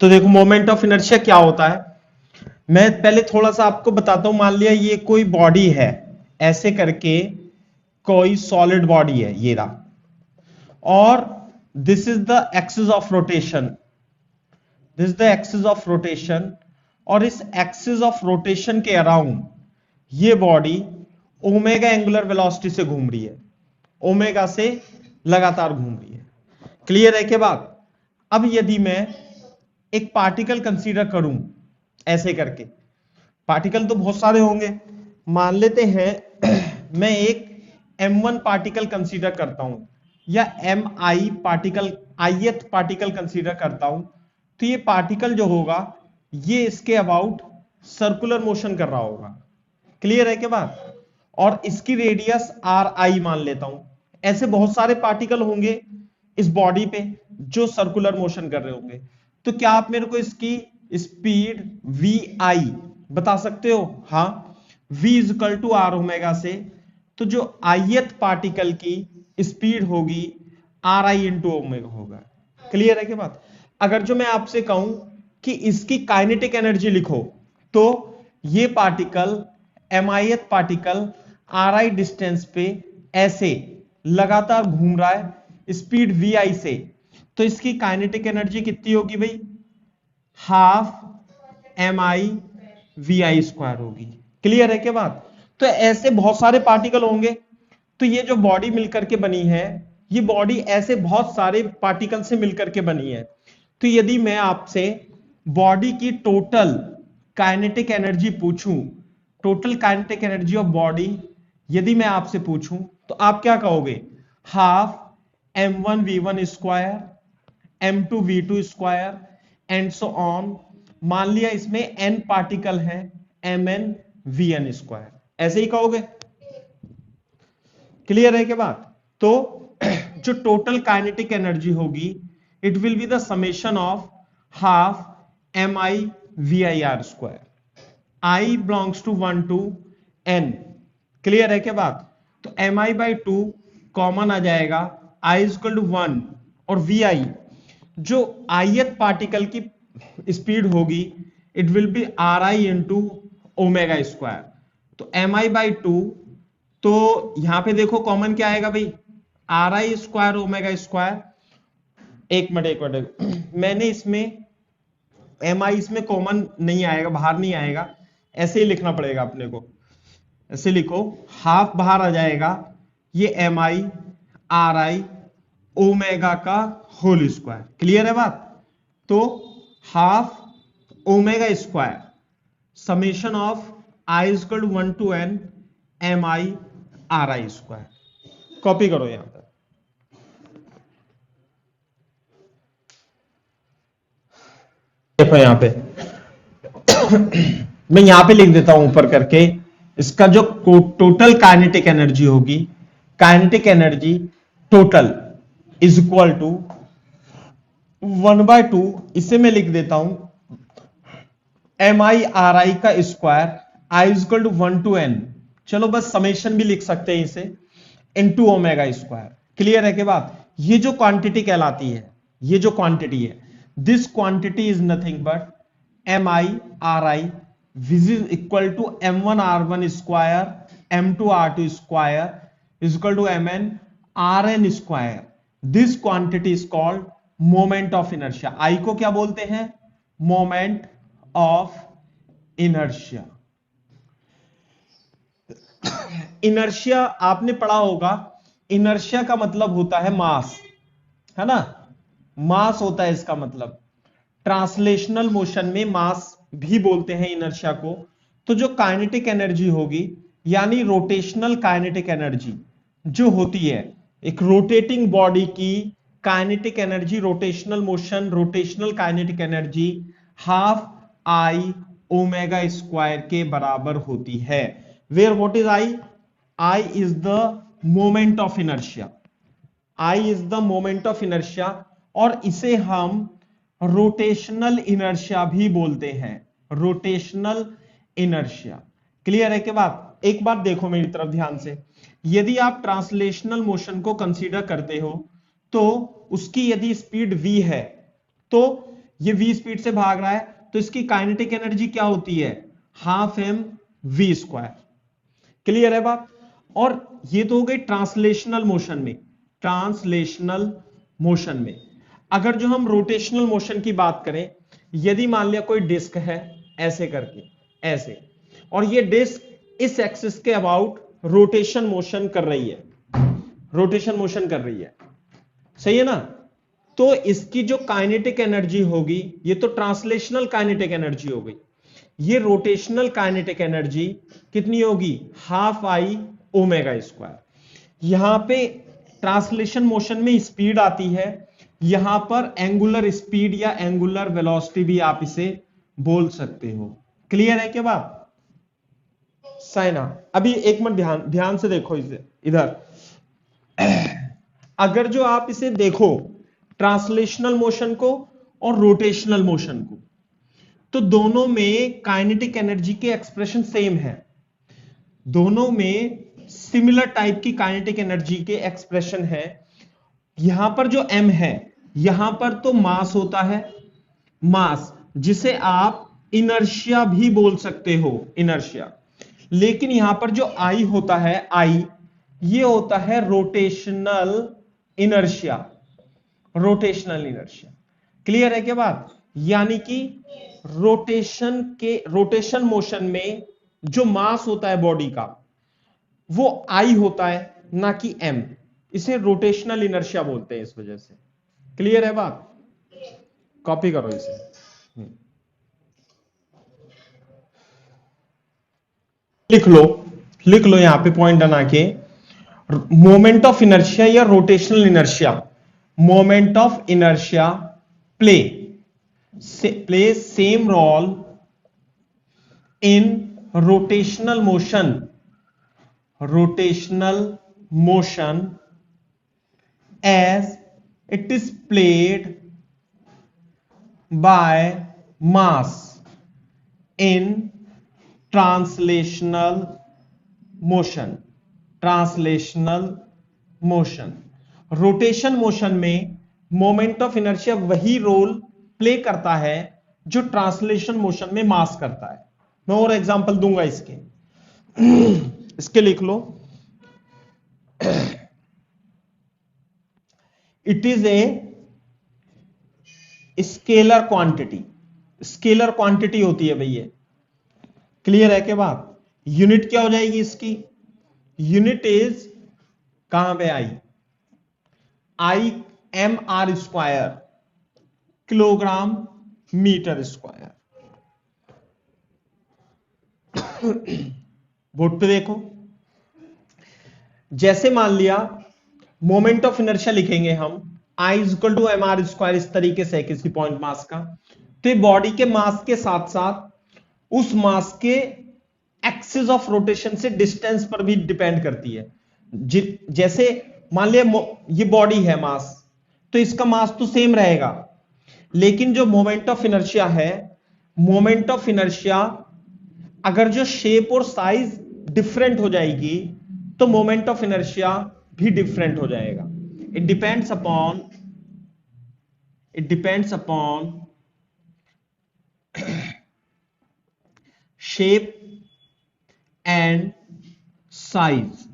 तो देखो moment of inertia क्या होता है, मैं पहले थोड़ा सा आपको बताता हूं। मान लिया ये कोई बॉडी है, ऐसे करके कोई सॉलिड बॉडी है ये रहा, और this is the axis of rotation, this is the axis of rotation, और इस एक्सिस ऑफ रोटेशन के अराउंड ये बॉडी ओमेगा एंगुलर वेलोसिटी से घूम रही है, ओमेगा से लगातार घूम रही है। क्लियर है के बात? अब यदि मैं एक पार्टिकल कंसीडर करूं ऐसे करके, पार्टिकल तो बहुत सारे होंगे, मान लेते हैं मैं एक m1 पार्टिकल कंसीडर करता हूं या mi particle, ith particle consider करता हूं, तो ये पार्टिकल जो होगा ये इसके अबाउट सर्कुलर मोशन कर रहा होगा। क्लियर है के बात? और इसकी रेडियस ri मान लेता हूं। ऐसे बहुत सारे पार्टिकल होंगे इस बॉडी पे जो सर्कुलर मोशन कर रहे होंगे, तो क्या आप मेरे को इसकी स्पीड vi बता सकते हो? हाँ, v is equal to r omega से, तो जो ith पार्टिकल की स्पीड होगी ri इंटू ओमेगा होगा। क्लियर है के बात? अगर जो मैं आपसे कहूं कि इसकी काइनेटिक एनर्जी लिखो, तो ये particle mith particle ri distance पे ऐसे लगातार घूम रहा है स्पीड vi से, तो इसकी काइनेटिक एनर्जी कितनी होगी भाई? हाफ mi vi स्क्वायर होगी। क्लियर है क्या बात? तो ऐसे बहुत सारे पार्टिकल होंगे, तो ये जो बॉडी मिलकर के बनी है, ये बॉडी ऐसे बहुत सारे पार्टिकल से मिलकर के बनी है। तो यदि मैं आपसे बॉडी की टोटल काइनेटिक एनर्जी पूछूं, total kinetic energy of body यदि मैं आपसे पूछूं, तो आप क्या कहोगे? Half m1 v1 square, m2 v2 square and so on. मान लिया इसमें n पार्टिकल है, mn vn स्क्वायर, ऐसे ही कहोगे। क्लियर है क्या बात? तो जो टोटल काइनेटिक एनर्जी होगी, it will be the summation of half mi vir square, i belongs to 1 to n। Clear है क्या बात? तो mi बाई 2 कॉमन आ जाएगा, i इज इक्वल टू 1, और vi जो ith पार्टिकल की स्पीड होगी, it will B ri into omega square. तो mi बाई 2, तो यहां पे देखो कॉमन क्या आएगा भाई? ri square omega square. एक मिनट मैंने इसमें mi इसमें कॉमन नहीं आएगा, बाहर नहीं आएगा, ऐसे ही लिखना पड़ेगा अपने को। ऐसे लिखो, हाफ बाहर आ जाएगा, ये mi ri ओमेगा का होल स्क्वायर। क्लियर है बात? तो half omega square summation of i equal to 1 to n mi ri square. Copy करो यहां पर। देखो यहां पे मैं यहां पे लिख देता हूं ऊपर करके, इसका जो टोटल काइनेटिक एनर्जी होगी, kinetic energy total is equal to 1/2, इसे मैं लिख देता हूं mi ri का square, i is equal to 1 to n, चलो बस समेशन भी लिख सकते हैं इसे, इनटू ओमेगा स्क्वायर। क्लियर है के बात? ये जो क्वांटिटी कहलाती है, ये जो क्वांटिटी है, this quantity is nothing but mi ri which is equal to m1 r1 square m2 r2 square is equal to mn rn square. This quantity is called moment of inertia. I को क्या बोलते हैं? Moment of inertia. Inertia आपने पढ़ा होगा, inertia का मतलब होता है मास, है ना? मास होता है इसका मतलब। ट्रांसलेशनल मोशन में मास भी बोलते हैं इनर्शिया को। तो जो काइनेटिक एनर्जी होगी, यानी रोटेशनल काइनेटिक एनर्जी जो होती है, एक रोटेटिंग बॉडी की kinetic energy, rotational motion, rotational kinetic energy half I omega square के बराबर होती है। Where what is I? I is the moment of inertia, I is the moment of inertia, और इसे हम रोटेशनल इनर्शिया भी बोलते हैं, रोटेशनल इनर्शिया। क्लियर है कि बात? एक बात देखो मेरी तरफ ध्यान से, यदि आप ट्रांसलेशनल मोशन को कंसीडर करते हो, तो उसकी यदि स्पीड v है, तो ये v स्पीड से भाग रहा है, तो इसकी काइनेटिक एनर्जी क्या होती है, half m v square. Clear है बात। और ये तो हो गई ट्रांसलेशनल मोशन में। ट्रांसलेशनल मोशन में अगर जो हम रोटेशनल मोशन की बात करें, यदि मान लिया कोई डिस्क है ऐसे करके, ऐसे, और ये डिस्क इस एक्सिस के अबाउट रोटेशन मोशन कर रही है, रोटेशन मोशन कर रही है, सही है ना। तो इसकी जो काइनेटिक एनर्जी होगी, ये तो ट्रांसलेशनल काइनेटिक एनर्जी हो गई, ये रोटेशनल काइनेटिक एनर्जी कितनी होगी, हाफ आई ओमेगा स्क्वायर। यहां पे ट्रांसलेशन मोशन में स्पीड आती है, यहां पर एंगुलर स्पीड या एंगुलर वेलोसिटी भी आप इसे बोल सकते हो। क्लियर है क्या बात। साइना अभी एक मिनट ध्यान से देखो इसे इधर। अगर जो आप इसे देखो ट्रांसलेशनल मोशन को और रोटेशनल मोशन को, तो दोनों में काइनेटिक एनर्जी के एक्सप्रेशन सेम है, दोनों में सिमिलर टाइप की काइनेटिक एनर्जी के एक्सप्रेशन है। यहां पर जो m है, यहां पर तो मास होता है, मास जिसे आप इनर्शिया भी बोल सकते हो, इनर्शिया। लेकिन यहां पर जो I होता है, I ये होता है rotational inertia, rotational inertia. Clear है क्या बात। यानी कि रोटेशन मोशन में जो मास होता है बॉडी का, वो I होता है ना कि m, इसे रोटेशनल इनर्शिया बोलते हैं इस वजह से। क्लियर है बात। कॉपी करो इसे। लिख लो यहां पे पॉइंट बना के, मोमेंट ऑफ इनर्शिया या rotational inertia, moment of inertia play same role in rotational motion as it is played by mass in translational motion। Rotation motion में मोमेंट ऑफ इनर्शिया वही रोल प्ले करता है जो translation motion में मास करता है। मैं और एग्जांपल दूंगा इसके लिख लो। It is a scalar quantity होती है भैया। क्लियर है क्या बात। यूनिट क्या हो जाएगी इसकी, यूनिट इज कहां पे I m r square, kilogram metre square. Board पे देखो, जैसे मान लिया मोमेंट ऑफ इनर्शिया लिखेंगे हम I is equal to m r square, इस तरीके से किसी पॉइंट मास का, तो बॉडी के मास के साथ साथ उस मास के एक्सिस ऑफ रोटेशन से डिस्टेंस पर भी डिपेंड करती है। जैसे मान लिया ये बॉडी है मास, तो इसका मास तो सेम रहेगा, लेकिन जो मोमेंट ऑफ इनर्शिया है, मोमेंट ऑफ इनर्शिया अगर जो शेप और साइज डिफरेंट हो जाएगी, तो मोमेंट ऑफ इनर्शिया भी डिफरेंट हो जाएगा। It depends upon shape and size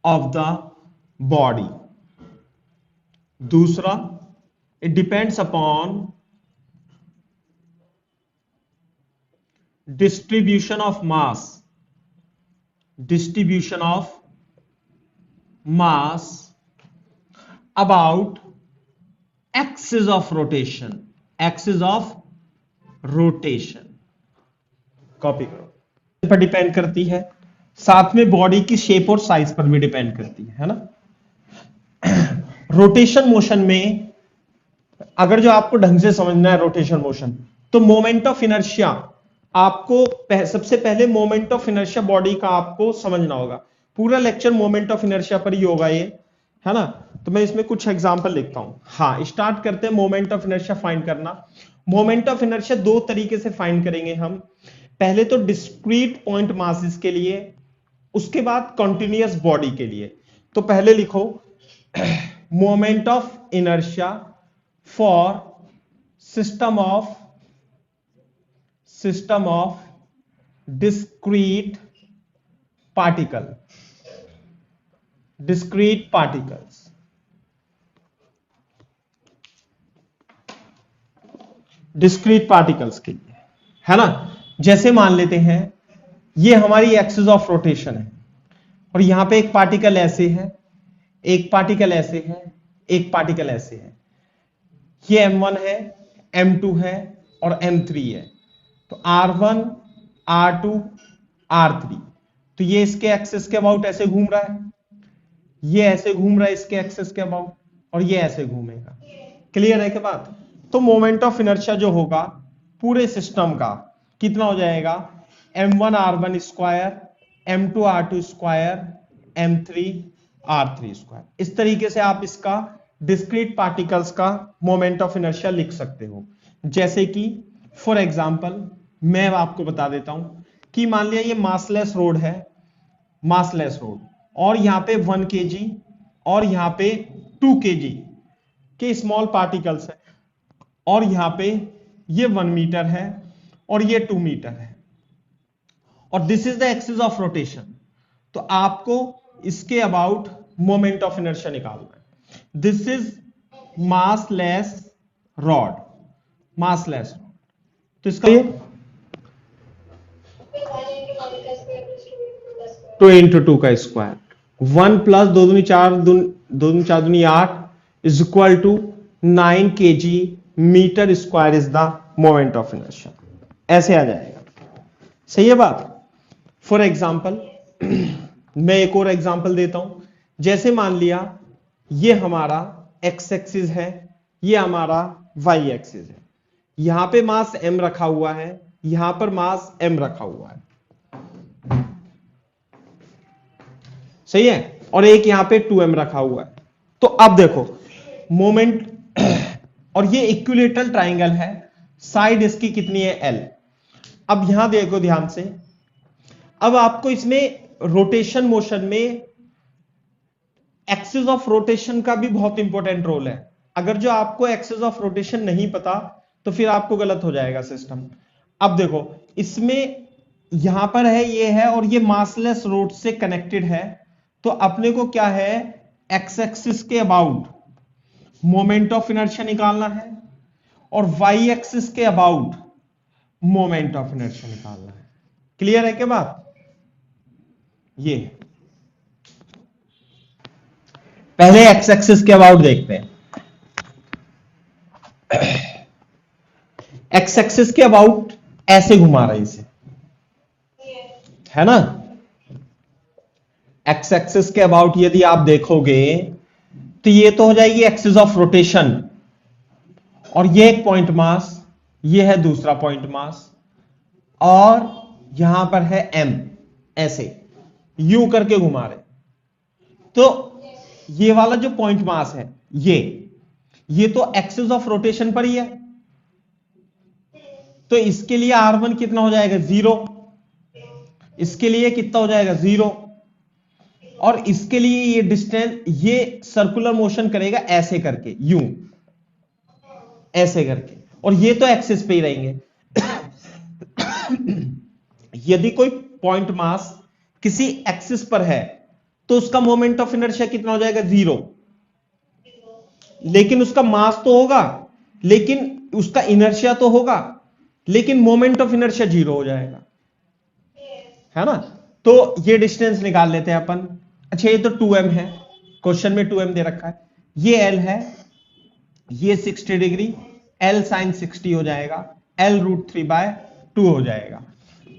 of the body. दूसरा, it depends upon distribution of mass about axis of rotation। Copy करो। पर डिपेंड करती है, साथ में बॉडी की शेप और साइज पर भी डिपेंड करती है ना। रोटेशन मोशन में अगर जो आपको ढंग से समझना है रोटेशन मोशन, तो मोमेंट ऑफ इनर्शिया आपको सबसे पहले मोमेंट ऑफ इनर्शिया बॉडी का आपको समझना होगा। पूरा लेक्चर मोमेंट ऑफ इनर्शिया पर ही होगा ये, है ना। तो मैं इसमें कुछ एग्जांपल लिखता हूं। हाँ, स्टार्ट करते हैं मोमेंट ऑफ इनर्शिया फाइंड करना। मोमेंट ऑफ इनर्शिया दो तरीके से फाइंड करेंगे हम। पहले तो डिस्क्रीट पॉइंट मासेस के लिए, उसके बाद कंटिन्यूअस बॉडी के लिए। तो पहले लिखो moment of inertia for system of discrete particles discrete particles के लिए, है ना। जैसे मान लेते हैं ये हमारी एक्सिस ऑफ रोटेशन है और यहां पे एक पार्टिकल ऐसे है, एक पार्टिकल ऐसे है, एक पार्टिकल ऐसे है। ये m1 है, m2 है और m3 है। तो r1 r2 r3, तो ये इसके एक्सिस के अबाउट ऐसे घूम रहा है, ये ऐसे घूम रहा है इसके एक्सिस के अबाउट, और ये ऐसे घूमेगा। क्लियर है क्या बात? तो मोमेंट ऑफ इनर्शिया जो होगा पूरे सिस्टम का कितना हो जाएगा, m1 r1 square, m2 r2 square, m3 r3 square. इस तरीके से आप इसका डिस्क्रीट पार्टिकल्स का मोमेंट ऑफ इनर्शिया लिख सकते हो। जैसे कि फॉर एग्जांपल मैं आपको बता देता हूं कि मान लिया ये मासलेस रोड है, मासलेस रोड, और यहां पे 1 kg और यहां पे 2 kg के स्मॉल पार्टिकल्स है, और यहां पे ये 1 मीटर है और ये 2 मीटर है, और this is the axis of rotation. तो आपको इसके अबाउट मोमेंट ऑफ इनर्शिया निकालना है। This is massless rod, massless rod. तो इसका 2 इंटू 2 का स्क्वायर, 1 प्लस 2 दूनी 4, 2 4 दूनी 8 is equal to 9 kg metre square is the moment of inertia. ऐसे आ जाएगा। सही है बात? फॉर एग्जाम्पल मैं एक और एग्जाम्पल देता हूं। जैसे मान लिया ये हमारा एक्स एक्सिस है, ये हमारा वाई एक्सिस है, यहां पे मास m रखा हुआ है, यहां पर मास m रखा हुआ है, सही है, और एक यहां पे 2m रखा हुआ है। तो अब देखो मोमेंट और ये इक्विलेटरल ट्राइंगल है, साइड इसकी कितनी है l। अब यहां देखो ध्यान से, अब आपको इसमें रोटेशन मोशन में एक्सिस ऑफ रोटेशन का भी बहुत इंपॉर्टेंट रोल है। अगर जो आपको एक्सिस ऑफ रोटेशन नहीं पता तो फिर आपको गलत हो जाएगा सिस्टम। अब देखो इसमें यहां पर है ये है और ये मासलेस रोड से कनेक्टेड है, तो अपने को क्या है, एक्स एक्सिस के अबाउट मोमेंट ऑफ इनर्शिया निकालना है और वाई एक्सिस के अबाउट मोमेंट ऑफ इनर्शिया निकालना है। क्लियर है क्या बात? ये पहले एक्स एक्सिस के अबाउट देखते हैं। एक्स एक्सिस के अबाउट ऐसे घुमा रहा है इसे, है ना। एक्स एक्सिस के अबाउट यदि आप देखोगे तो ये तो हो जाएगी एक्सिस ऑफ रोटेशन, और ये एक पॉइंट मास, ये है दूसरा पॉइंट मास, और यहां पर है m, ऐसे यू करके घुमा रहे। तो ये वाला जो पॉइंट मास है ये तो एक्सिस ऑफ रोटेशन पर ही है, तो इसके लिए R1 कितना हो जाएगा 0, इसके लिए कितना हो जाएगा 0, और इसके लिए ये डिस्टेंस, ये सर्कुलर मोशन करेगा ऐसे करके, यूं ऐसे करके, और ये तो एक्सिस पे ही रहेंगे। यदि कोई पॉइंट मास किसी एक्सिस पर है तो उसका मोमेंट ऑफ इनर्शिया कितना हो जाएगा 0, लेकिन उसका मास तो होगा, लेकिन उसका इनर्शिया तो होगा, लेकिन मोमेंट ऑफ इनर्शिया 0 हो जाएगा, है ना। तो ये डिस्टेंस निकाल लेते हैं अपन। अच्छा ये तो 2m है, क्वेश्चन में 2m दे रखा है, ये l है, ये 60 डिग्री, l sin 60 हो जाएगा, l √3/2 हो जाएगा।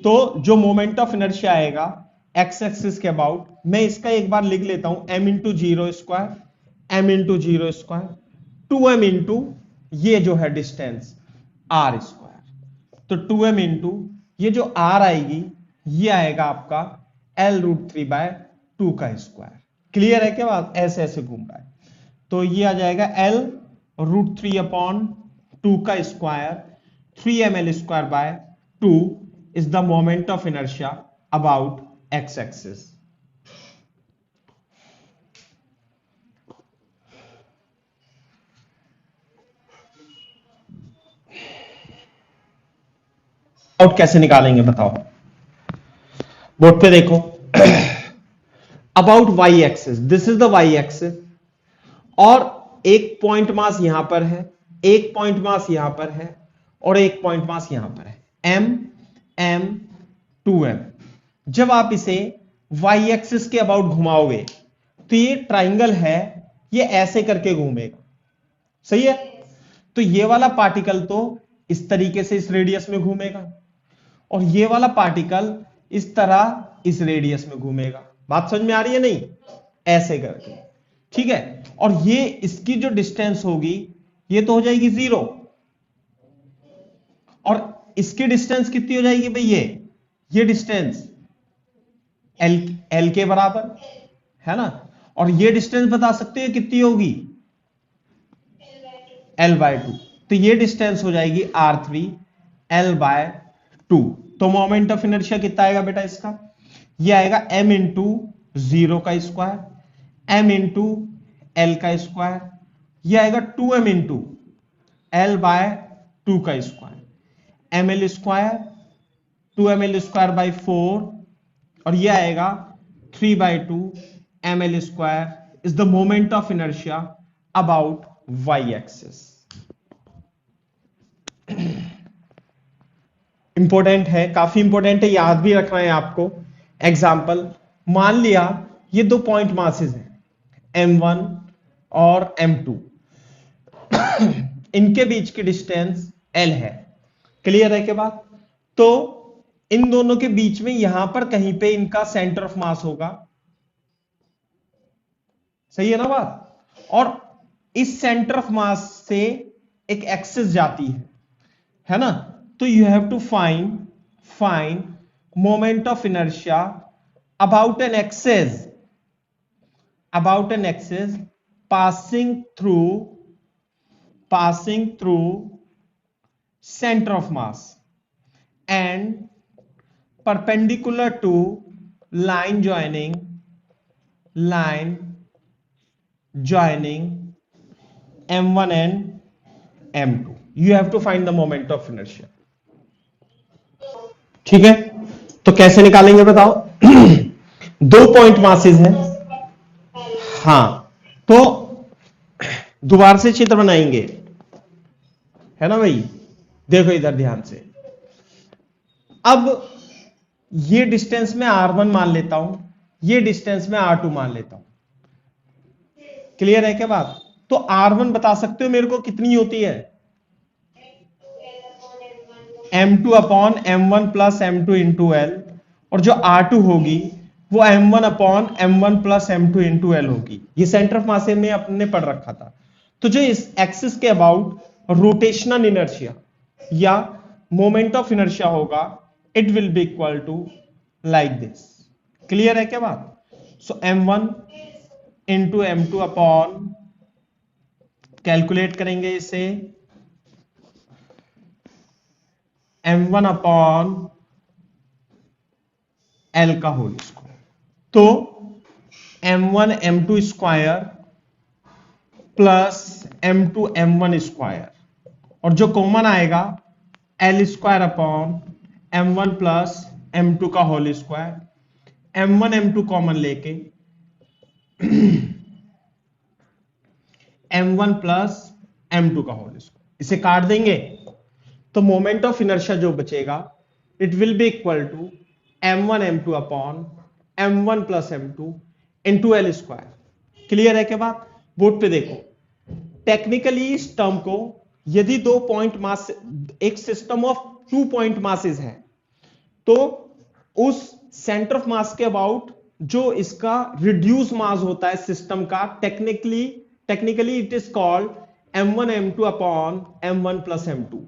तो जो मोमेंट ऑफ इनर्शिया आएगा एक्स एक्सिस के अबाउट, मैं इसका एक बार लिख लेता हूं, m into 0 square, m into 0 square, 2m into ये जो है डिस्टेंस r स्क्वायर। तो 2m इंटू ये जो r आएगी ये आएगा आपका l √3/2 का स्क्वायर। क्लियर है क्या बात? ऐसे ऐसे घूम रहा है, तो ये आ जाएगा l √3/2 का square, 3ml²/2 is the moment of inertia about x axis। Out कैसे निकालेंगे बताओ, बोर्ड पे देखो। About y axis, this is the y axis, और एक पॉइंट मास यहां पर है, एक पॉइंट मास यहां पर है, और एक पॉइंट मास यहां पर है, एम एम 2m। जब आप इसे वाई एक्सिस के अबाउट घुमाओगे तो ये ट्राइंगल है, ये ऐसे करके घूमेगा, सही है। तो ये वाला पार्टिकल तो इस तरीके से इस रेडियस में घूमेगा, और ये वाला पार्टिकल इस तरह इस रेडियस में घूमेगा। बात समझ में आ रही है नहीं, ऐसे करके, ठीक है। और ये इसकी जो डिस्टेंस होगी ये तो हो जाएगी 0, और इसकी डिस्टेंस कितनी हो जाएगी भाई, ये डिस्टेंस एल एल के बराबर है ना। और ये डिस्टेंस बता सकते हो कितनी होगी, L/2। तो ये डिस्टेंस हो जाएगी R3 L/2। तो मोमेंट ऑफ इनर्शिया कितना आएगा बेटा इसका, ये आएगा m इंटू 0 का स्क्वायर, m इंटू एल का स्क्वायर, ये आएगा 2m इंटू L/2 का square, ml square 2ml square by 4, और ये आएगा 3/2 ml square is the moment of inertia about y axis. Important है, काफी इंपॉर्टेंट है, याद भी रखना है आपको। एग्जाम्पल, मान लिया ये दो पॉइंट मासेस हैं m1 और m2, इनके बीच की डिस्टेंस l है, क्लियर है के बाद। तो इन दोनों के बीच में यहां पर कहीं पे इनका सेंटर ऑफ मास होगा, सही है ना बात। और इस सेंटर ऑफ मास से एक एक्सिस जाती है ना। तो you have to find moment of inertia about an axis passing through center of mass and perpendicular to line joining m1 and m2. You have to find the moment of inertia, ठीक है। तो कैसे निकालेंगे बताओ। दो point masses हैं, हाँ, तो दोबारा से चित्र बनाएंगे, है ना भाई। देखो इधर ध्यान से, अब ये डिस्टेंस में r1 मान लेता हूं, ये डिस्टेंस में r2 मान लेता हूं, क्लियर है क्या बात। तो r1 बता सकते हो मेरे को कितनी होती है, m2 upon m1 plus m2 into L, और जो r2 होगी वो m1 upon m1 plus m2 into L होगी। ये सेंटर ऑफ मास में अपने पढ़ रखा था। तो जो इस एक्सिस के अबाउट रोटेशनल इनर्शिया या मोमेंट ऑफ इनर्शिया होगा, it will be equal to like this, clear है क्या बात। सो m1 into m2 upon, calculate करेंगे इसे, m1 अपॉन एल का होल स्क्वायर। तो m1 m2 square plus m2 m1 square, और जो कॉमन आएगा L square upon m1 plus m2 का whole square, m1 m2 common लेके m1 प्लस m2 का होल स्क्वायर, इसे काट देंगे तो मोमेंट ऑफ इनर्शिया जो बचेगा it will be equal to m1 m2 upon m1 plus m2 into l square, clear है क्या बात। बोर्ड पे देखो, टेक्निकली इस टर्म को, यदि दो पॉइंट मास, एक सिस्टम ऑफ 2 पॉइंट मासेस है, तो उस सेंटर ऑफ मास के अबाउट जो इसका रिड्यूस मास होता है सिस्टम का, technically it is called m1 m2 upon m1 plus m2।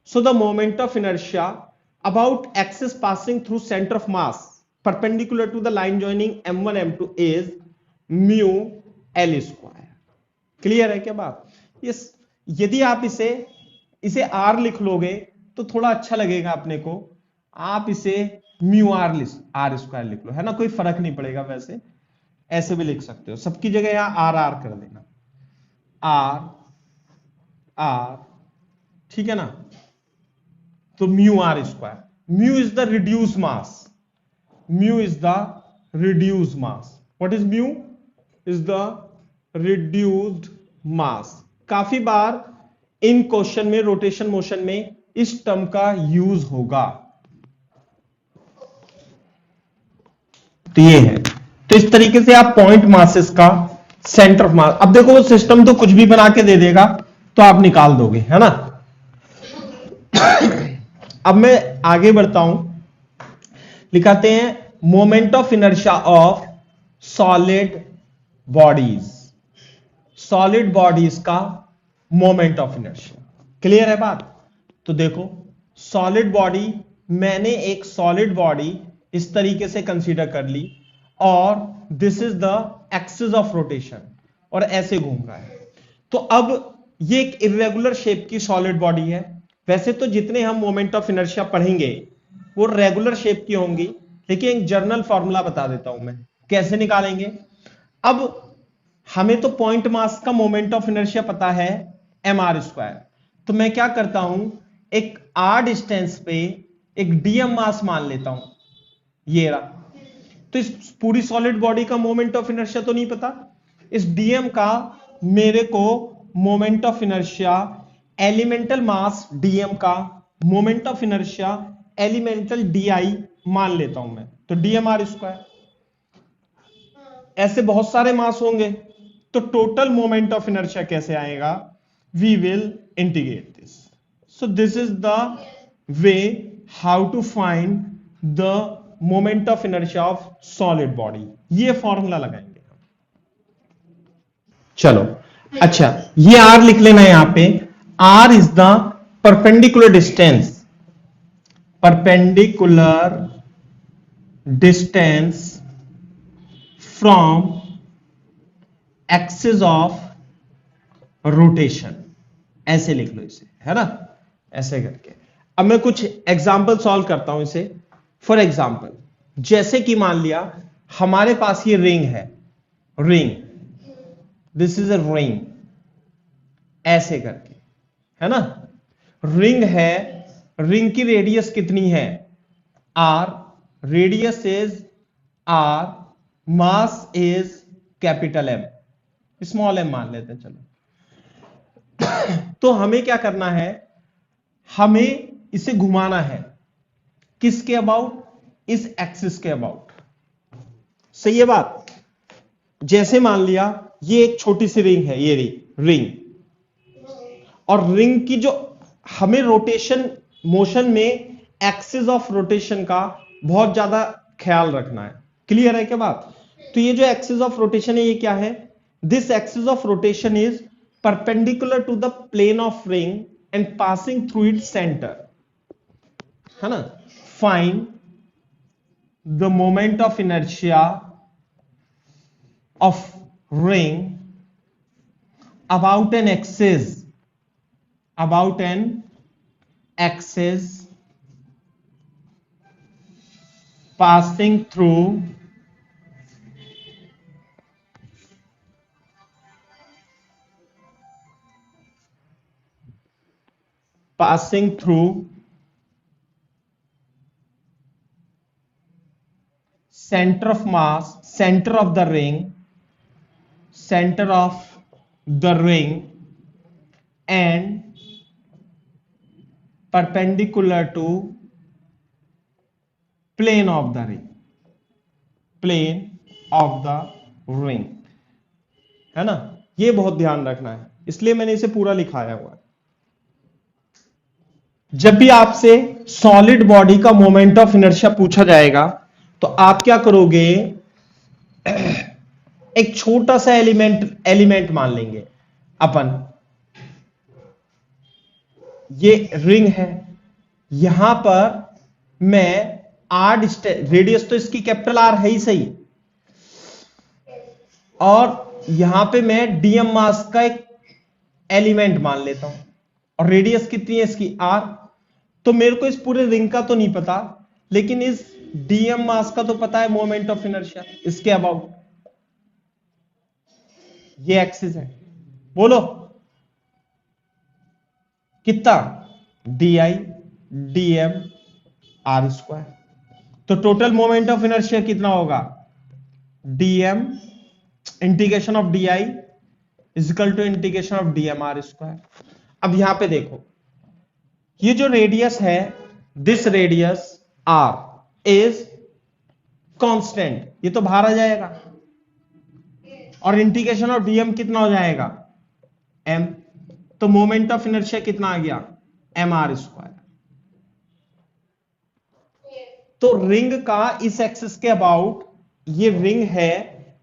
So the moment of inertia about axis passing through center of mass perpendicular to the line joining m1 m2 is mu l square, clear है क्या बात। Yes, यदि आप इसे r लिख लोगे तो थोड़ा अच्छा लगेगा अपने को, आप इसे म्यू आर स्क्वायर लिख लो, है ना, कोई फर्क नहीं पड़ेगा। वैसे ऐसे भी लिख सकते हो, सबकी जगह यहां आर आर कर देना, आर आर, ठीक है ना। तो mu R square, mu is the reduce mass, mu is the reduced mass. What is mu? Is the reduced mass. काफी बार इन क्वेश्चन में रोटेशन मोशन में इस टर्म का यूज होगा। तो ये है, तो इस तरीके से आप पॉइंट मासेस का सेंटर ऑफ मास, अब देखो वो सिस्टम तो कुछ भी बना के दे देगा तो आप निकाल दोगे, है ना। अब मैं आगे बढ़ता हूं, लिखाते हैं moment of inertia of solid bodies, solid bodies का मोमेंट ऑफ इनर्शिया। क्लियर है बात? तो देखो सॉलिड बॉडी, मैंने एक सॉलिड बॉडी इस तरीके से कंसीडर कर ली और this is the axis of rotation और ऐसे घूम रहा है। तो अब ये एक इरेगुलर शेप की सॉलिड बॉडी है। वैसे तो जितने हम मोमेंट ऑफ इनर्शिया पढ़ेंगे वो रेगुलर शेप की होंगी, लेकिन एक जर्नल फॉर्मूला बता देता हूं मैं कैसे निकालेंगे। अब हमें तो पॉइंट मास का मोमेंट ऑफ इनर्शिया पता है mr², तो मैं क्या करता हूं, एक r डिस्टेंस पे एक dm मास मान लेता हूं, ये रहा। तो इस पूरी सॉलिड बॉडी का मोमेंट ऑफ इनर्शिया तो नहीं पता, इस dm का मेरे को moment of inertia, elemental mass dm का moment of inertia elemental di मान लेता हूं मैं, तो dmr²। ऐसे बहुत सारे मास होंगे तो टोटल मोमेंट ऑफ इनर्शिया कैसे आएगा, we will integrate this. So this is the way how to find the moment of inertia of solid body. ये फॉर्मूला लगाएंगे हम। चलो अच्छा, ये आर लिख लेना यहां पे, r is the perpendicular distance, perpendicular distance from axis of rotation, ऐसे लिख लो इसे, है ना, ऐसे करके। अब मैं कुछ एग्जाम्पल सॉल्व करता हूं इसे। फॉर एग्जाम्पल, जैसे कि मान लिया हमारे पास ये रिंग है, ring, this is a ring, ऐसे करके, है ना। रिंग है, रिंग की रेडियस कितनी है, r, radius is r, mass is capital m, small m मान लेते हैं चलो। तो हमें क्या करना है, हमें इसे घुमाना है, किसके अबाउट, इस एक्सिस के अबाउट। सही है बात? जैसे मान लिया ये एक छोटी सी रिंग है, ये रिंग, और रिंग की जो हमें रोटेशन मोशन में एक्सिस ऑफ रोटेशन का बहुत ज्यादा ख्याल रखना है। क्लियर है क्या बात? तो ये जो एक्सिस ऑफ रोटेशन है ये क्या है, this axis of rotation is perpendicular to the plane of ring and passing through its center, है ना। Find the moment of inertia of ring about an axis, about an axis passing through center of mass, center of the ring, center of the ring and perpendicular to plane of the ring, plane of the ring, है ना। ये बहुत ध्यान रखना है, इसलिए मैंने इसे पूरा लिखाया हुआ है। जब भी आपसे सॉलिड बॉडी का मोमेंट ऑफ इनर्शिया पूछा जाएगा तो आप क्या करोगे, एक छोटा सा एलिमेंट मान लेंगे अपन। ये रिंग है, यहां पर मैं आर, रेडियस तो इसकी कैपिटल आर है ही सही, और यहां पे मैं डीएम मास का एक एलिमेंट मान लेता हूं, और रेडियस कितनी है इसकी आर। तो मेरे को इस पूरे रिंग का तो नहीं पता, लेकिन इस डीएम मास का तो पता है मोमेंट ऑफ इनर्शिया इसके अबाउट। ये एक्सिस है, बोलो कितना, d I d m r square. तो टोटल मोमेंट ऑफ इनर्शिया कितना होगा, dm integration of di is equal to integration of dm r square. अब यहां पे देखो, ये जो रेडियस है, this radius r is constant, ये तो बाहर आ जाएगा, और इंटीग्रेशन ऑफ dm कितना हो जाएगा, m। तो मोमेंट ऑफ इनर्शिया कितना आ गया, एम आर स्क्वायर। तो रिंग का इस एक्सिस के अबाउट, ये रिंग है,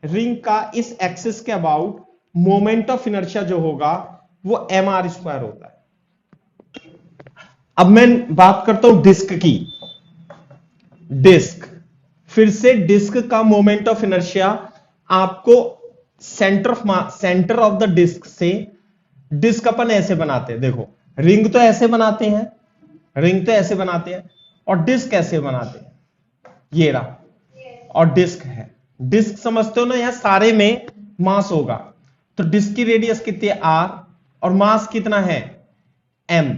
रिंग का इस एक्सिस के अबाउट मोमेंट ऑफ इनर्शिया जो होगा वो एम आर स्क्वायर होता है। अब मैं बात करता हूं डिस्क की। डिस्क, फिर से डिस्क का मोमेंट ऑफ इनर्शिया आपको सेंटर ऑफ द डिस्क से, डिस्क अपन ऐसे बनाते हैं, देखो रिंग तो ऐसे बनाते हैं, रिंग तो ऐसे बनाते हैं, और डिस्क ऐसे बनाते हैं, ये रहा, और डिस्क है। डिस्क समझते हो ना, यहां सारे में मास होगा, तो डिस्क की रेडियस कितनी है, आर, और मास कितना है, एम।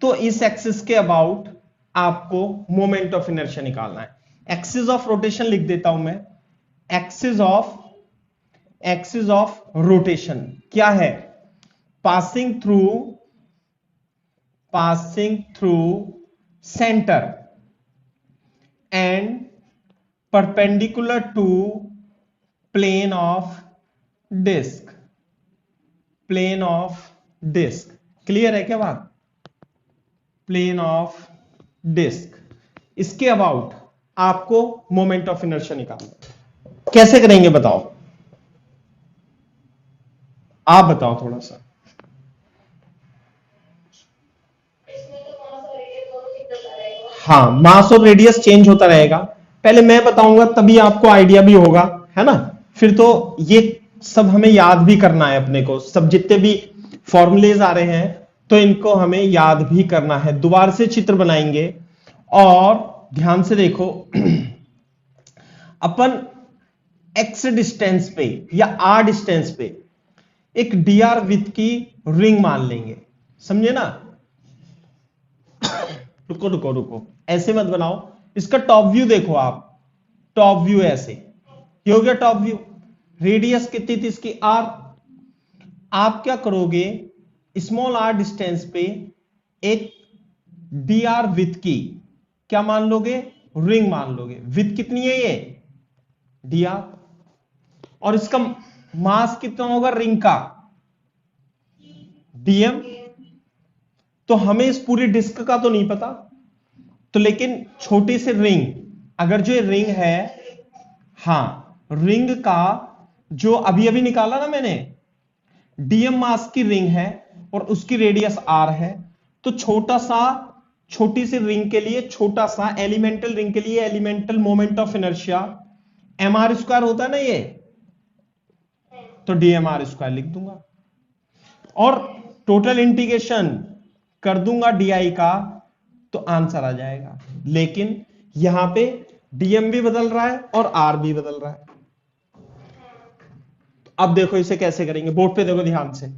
तो इस एक्सिस के अबाउट आपको मोमेंट ऑफ इनर्शिया निकालना है। एक्सिस ऑफ रोटेशन लिख देता हूं मैं, एक्सिस ऑफ रोटेशन क्या है, passing through centre and perpendicular to plane of disc. Clear है क्या बात, प्लेन ऑफ डिस्क, इसके अबाउट आपको मोमेंट ऑफ इनर्शिया निकालना है। कैसे करेंगे बताओ, आप बताओ थोड़ा सा। हाँ, मास और रेडियस चेंज होता रहेगा, पहले मैं बताऊंगा तभी आपको आइडिया भी होगा, है ना। फिर तो ये सब हमें याद भी करना है अपने को, सब जितने भी फॉर्मूलेज आ रहे हैं तो इनको हमें याद भी करना है। दोबारा से चित्र बनाएंगे, और ध्यान से देखो, अपन x डिस्टेंस पे या r डिस्टेंस पे एक dr विथ की रिंग मान लेंगे, समझे ना। रुको, ऐसे मत बनाओ, इसका टॉप व्यू देखो आप, टॉप व्यू ऐसे, ये हो गया टॉप व्यू। रेडियस कितनी थी इसकी, r। आप क्या करोगे, स्मॉल r डिस्टेंस पे एक dr विथ की क्या मान लोगे, रिंग मान लोगे। विथ कितनी है ये, dr, और इसका मास कितना होगा रिंग का, dm। तो हमें इस पूरी डिस्क का तो नहीं पता, तो लेकिन छोटी सी रिंग, अगर जो रिंग है, हां, रिंग का जो अभी अभी निकाला ना मैंने, dm मास की रिंग है और उसकी रेडियस r है, तो छोटी सी रिंग के लिए, छोटा सा एलिमेंटल रिंग के लिए elemental moment of inertia m r square होता है ना ये, तो dm r स्क्वायर लिख दूंगा, और टोटल इंटीग्रेशन कर दूंगा di का, तो आंसर आ जाएगा। लेकिन यहां पे dm भी बदल रहा है और r भी बदल रहा है। तो अब देखो इसे कैसे करेंगे, बोर्ड पे देखो ध्यान से।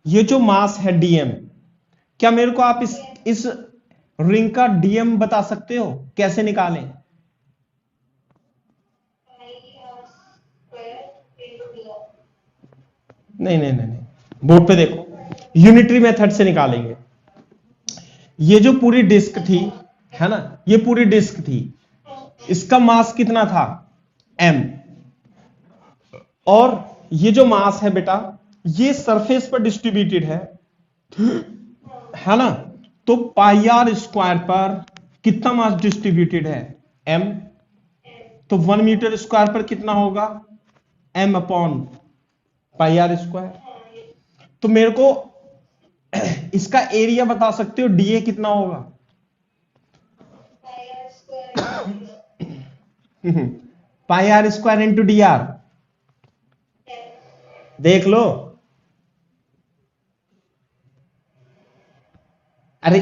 ये जो मास है dm, क्या मेरे को आप इस रिंग का dm बता सकते हो, कैसे निकालें। नहीं, बोर्ड पे देखो, यूनिटरी मेथड से निकालेंगे। ये जो पूरी डिस्क थी, है ना, ये पूरी डिस्क थी, इसका मास कितना था, m, और ये जो मास है बेटा, ये सरफेस पर डिस्ट्रीब्यूटेड है ना, तो पाई आर स्क्वायर पर कितना मास डिस्ट्रीब्यूटेड है, m। तो 1 मीटर स्क्वायर पर कितना होगा, m upon pi are square. तो मेरे को इसका एरिया बता सकते हो, डीए कितना होगा, pi are square into D R, देख लो। अरे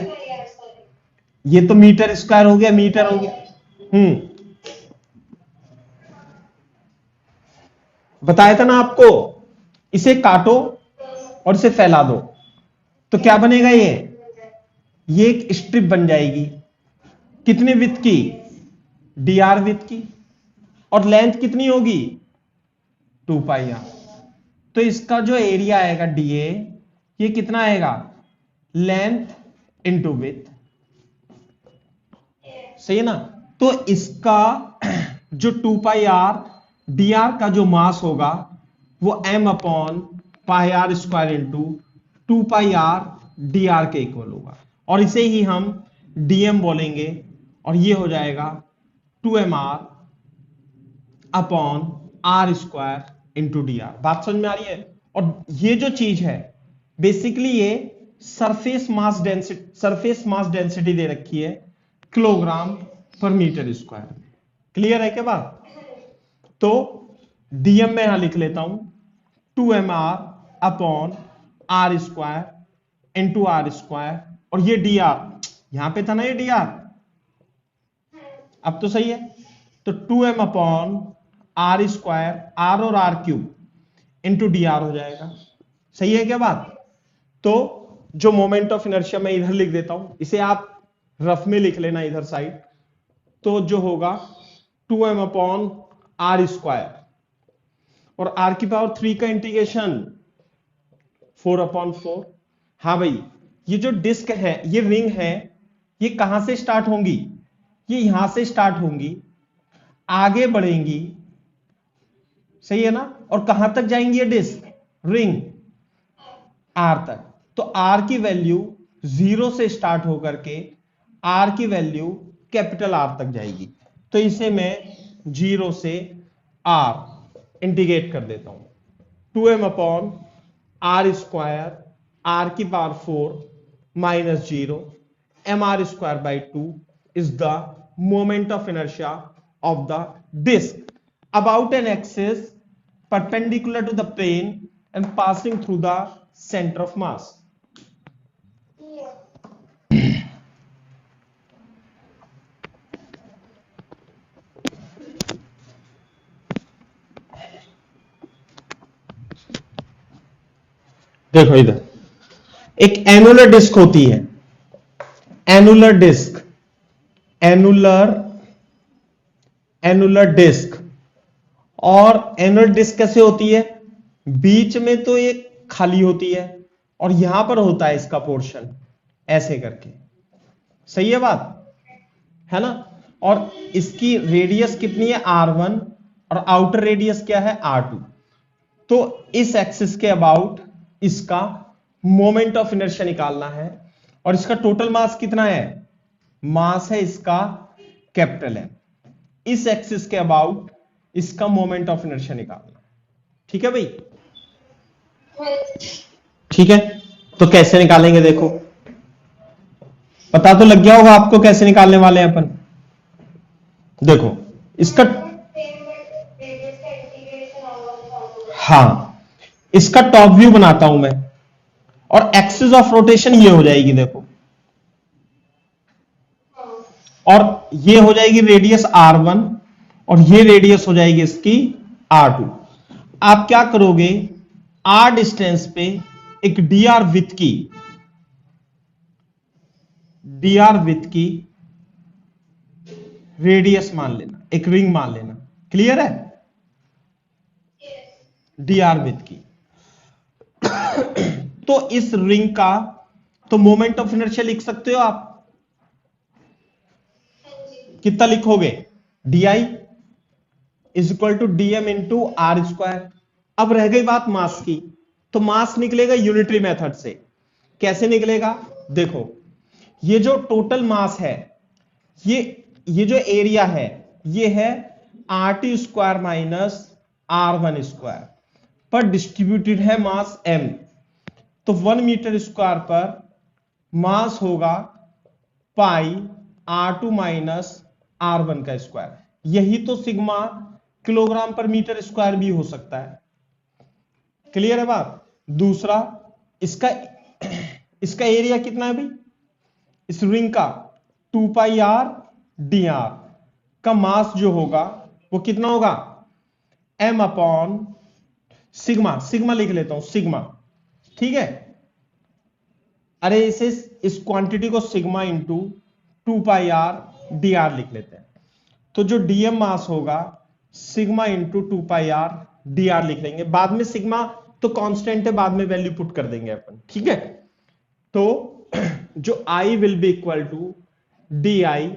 ये तो मीटर स्क्वायर हो गया, मीटर हो गया। बताया था ना आपको, इसे काटो और इसे फैला दो, तो क्या बनेगा, ये एक स्ट्रिप बन जाएगी। कितनी विड्थ की? dr विड्थ की। और लेंथ कितनी होगी? 2 पाई आर। तो इसका जो एरिया आएगा dA, ये कितना आएगा? लेंथ इंटू विड्थ, सही है ना? तो इसका जो 2 पाई आर dr का जो मास होगा वो m upon pi are square into 2 pi r dr के इक्वल होगा, और इसे ही हम dm बोलेंगे, और ये हो जाएगा 2mr upon r square into dr। बात समझ में आ रही है? और ये जो चीज है बेसिकली ये सरफेस मास डेंसिटी दे रखी है किलोग्राम पर मीटर स्क्वायर में। क्लियर है क्या बात? तो dm में यहां लिख लेता हूं 2mr upon r square into are square, और ये dr यहां पे था ना, ये dr अब तो सही है। तो 2m upon r square, r और आर क्यूब इंटू dr हो जाएगा। सही है क्या बात? तो जो मोमेंट ऑफ इनर्शिया मैं इधर लिख देता हूं, इसे आप रफ में लिख लेना इधर साइड। तो जो होगा 2m अपॉन आर स्क्वायर, और r की पावर 3 का इंटीग्रेशन 4/4। हाँ भाई, ये जो डिस्क है, ये रिंग है, ये कहां से स्टार्ट होंगी? ये यहां से स्टार्ट होंगी, आगे बढ़ेंगी, सही है ना? और कहां तक जाएंगी ये डिस्क, रिंग, r तक। तो r की वैल्यू 0 से स्टार्ट होकर के r की वैल्यू कैपिटल R तक जाएगी। तो इसे मैं 0 से r इंटीग्रेट कर देता हूं। 2m upon r square, r की power 4 minus 0 mr square by 2 is the moment of inertia of the disc about an axis perpendicular to the plane and passing through the center of mass। देखो इधर एक annular disc होती है, annular disc, annular disc. और annular disc कैसे होती है? बीच में तो एक खाली होती है, और यहां पर होता है इसका पोर्शन ऐसे करके। सही है बात, है ना? और इसकी रेडियस कितनी है? r1, और आउटर रेडियस क्या है? r2। तो इस एक्सिस के अबाउट इसका मोमेंट ऑफ इनर्शिया निकालना है, और इसका टोटल मास कितना है? मास है इसका कैपिटल M। इस एक्सिस के अबाउट इसका मोमेंट ऑफ इनर्शिया निकालना। ठीक है भाई? ठीक है, तो कैसे निकालेंगे? देखो, पता तो लग गया होगा आपको कैसे निकालने वाले हैं अपन। देखो इसका, हाँ, इसका टॉप व्यू बनाता हूं मैं, और एक्सिस ऑफ रोटेशन ये हो जाएगी, देखो, और ये हो जाएगी रेडियस r1, और ये रेडियस हो जाएगी इसकी r2। आप क्या करोगे? r डिस्टेंस पे एक dr विथ की रेडियस मान लेना, एक रिंग मान लेना। क्लियर है? dr विथ की। तो इस रिंग का तो मोमेंट ऑफ इनर्शिया लिख सकते हो आप। कितना लिखोगे? di is equal to dm into are square. अब रह गई बात मास की, तो मास निकलेगा यूनिटरी मेथड से। कैसे निकलेगा? देखो, ये जो टोटल मास है, ये जो एरिया है, ये है RT square minus R1 square पर डिस्ट्रीब्यूटेड है मास m। तो 1 मीटर स्क्वायर पर मास होगा पाई R2 माइनस R1 का स्क्वायर। यही तो सिग्मा किलोग्राम पर मीटर स्क्वायर भी हो सकता है। क्लियर है बात? दूसरा, इसका एरिया कितना है भाई? इस रिंग का 2 पाई r dr का मास जो होगा वो कितना होगा? m अपॉन सिग्मा, सिग्मा लिख लेता हूं, सिग्मा। ठीक है? अरे इस क्वांटिटी को सिग्मा इंटू 2 पाई r डी आर लिख लेते हैं। तो जो डीएम मास होगा sigma into 2πr D are लिख लेंगे। बाद में सिग्मा तो कांस्टेंट है, बाद में वैल्यू पुट कर देंगे अपन, ठीक है। तो जो I will be equal to D I,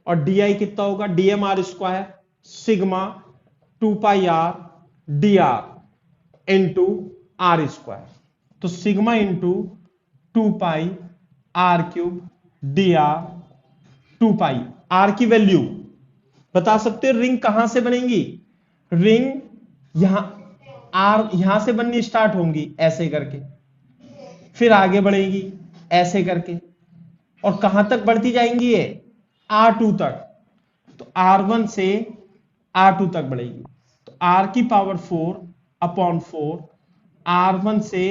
और डी आई कितना होगा, DM are square sigma 2πr D R into are square. तो sigma into 2πr³ D R 2π। R की वैल्यू बता सकते हो रिंग कहां से बनेगी, रिंग यहां आर यहां से बननी स्टार्ट होंगी ऐसे करके, फिर आगे बढ़ेगी ऐसे करके, और कहां तक बढ़ती जाएंगी ये R2 तक। तो R1 से R2 तक बढ़ेगी। तो R की पावर 4/4 R1 से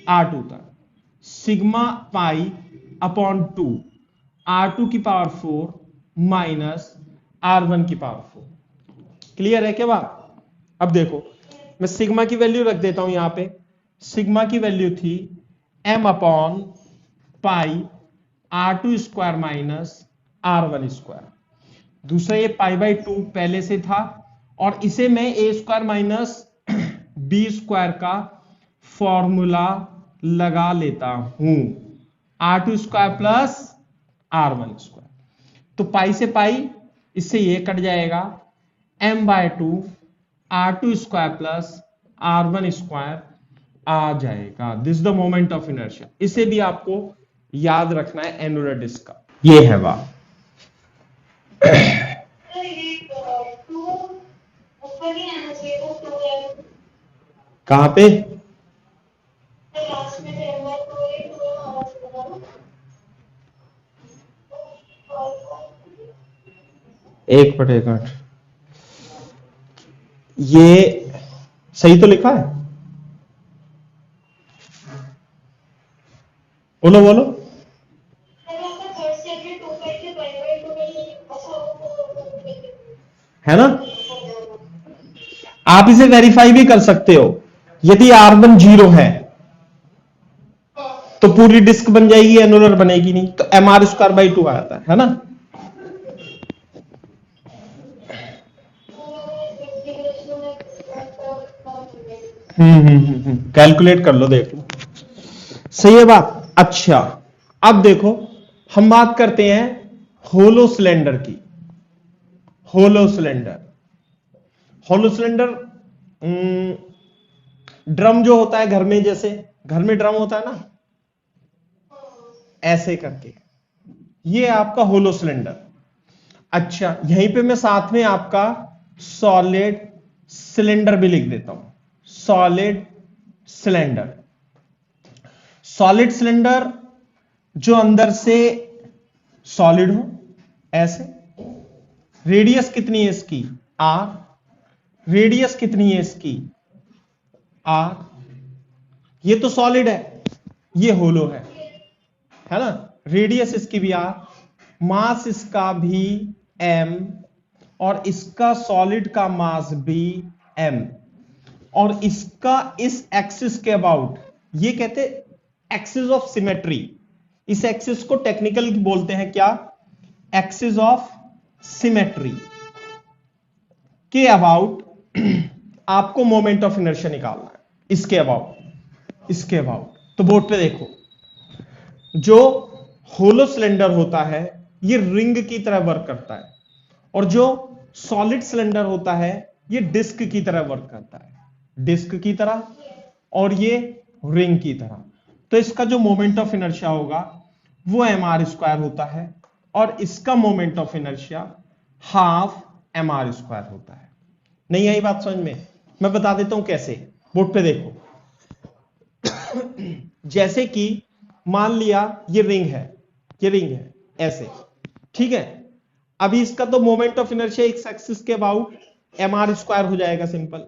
R2 तक सिग्मा पाई अपॉन 2 R2 की पावर 4 माइनस R1 की पावर 4। क्लियर है क्या बात? अब देखो मैं सिग्मा की वैल्यू रख देता हूं यहां पे। सिग्मा की वैल्यू थी m अपॉन पाई R2 square minus R1 square. दूसरा ये π/2 पहले से था, और इसे मैं a square minus b square का फॉर्मूला लगा लेता हूं, R2 square plus R1 square. तो पाई से पाई, इससे ये कट जाएगा, m/2 R2 square plus R1 square आ जाएगा। This the moment of inertia. इसे भी आपको याद रखना है एनुलर डिस्क का। ये है बात। कहां पे? एक मिनट, ये सही तो लिखा है? बोलो बोलो। है ना? आप इसे वेरीफाई भी कर सकते हो। यदि R1 0 है तो पूरी डिस्क बन जाएगी, एनुलर बनेगी नहीं। तो mr²/2 आता है ना? कैलकुलेट कर लो, देख लो। सही है बात। अच्छा अब देखो हम बात करते हैं होलो सिलेंडर की। Hollow cylinder, hollow cylinder drum जो होता है घर में, जैसे घर में ड्रम होता है ना ऐसे करके, ये आपका होलो सिलेंडर। अच्छा यहीं पे मैं साथ में आपका सॉलिड सिलेंडर भी लिख देता हूं। सॉलिड सिलेंडर, सॉलिड सिलेंडर जो अंदर से सॉलिड हो ऐसे। रेडियस कितनी है इसकी, R। रेडियस कितनी है इसकी, R। ये तो सॉलिड है, ये होलो है ना? रेडियस इसकी भी R, मास इसका भी m, और इसका सॉलिड का मास भी m, और इसका इस एक्सिस के अबाउट, ये कहते एक्सिस ऑफ सिमेट्री। इस एक्सिस को टेक्निकल बोलते हैं क्या, एक्सिस ऑफ सिमेट्री के अबाउट आपको मोमेंट ऑफ इनर्शिया निकालना है। इसके अबाउट, इसके अबाउट। तो बोर्ड पे देखो, जो होलो सिलेंडर होता है ये रिंग की तरह वर्क करता है, और जो सॉलिड सिलेंडर होता है ये डिस्क की तरह वर्क करता है, डिस्क की तरह, और ये रिंग की तरह। तो इसका जो मोमेंट ऑफ इनर्शिया होगा वो mr² होता है, और इसका moment of inertia half mr² होता है। नहीं आई बात समझ में? मैं बता देता हूं कैसे। बोर्ड पे देखो, जैसे कि मान लिया ये रिंग है, ये रिंग है ऐसे, ठीक है। अभी इसका तो moment of inertia x axis के अबाउट mr² हो जाएगा, सिंपल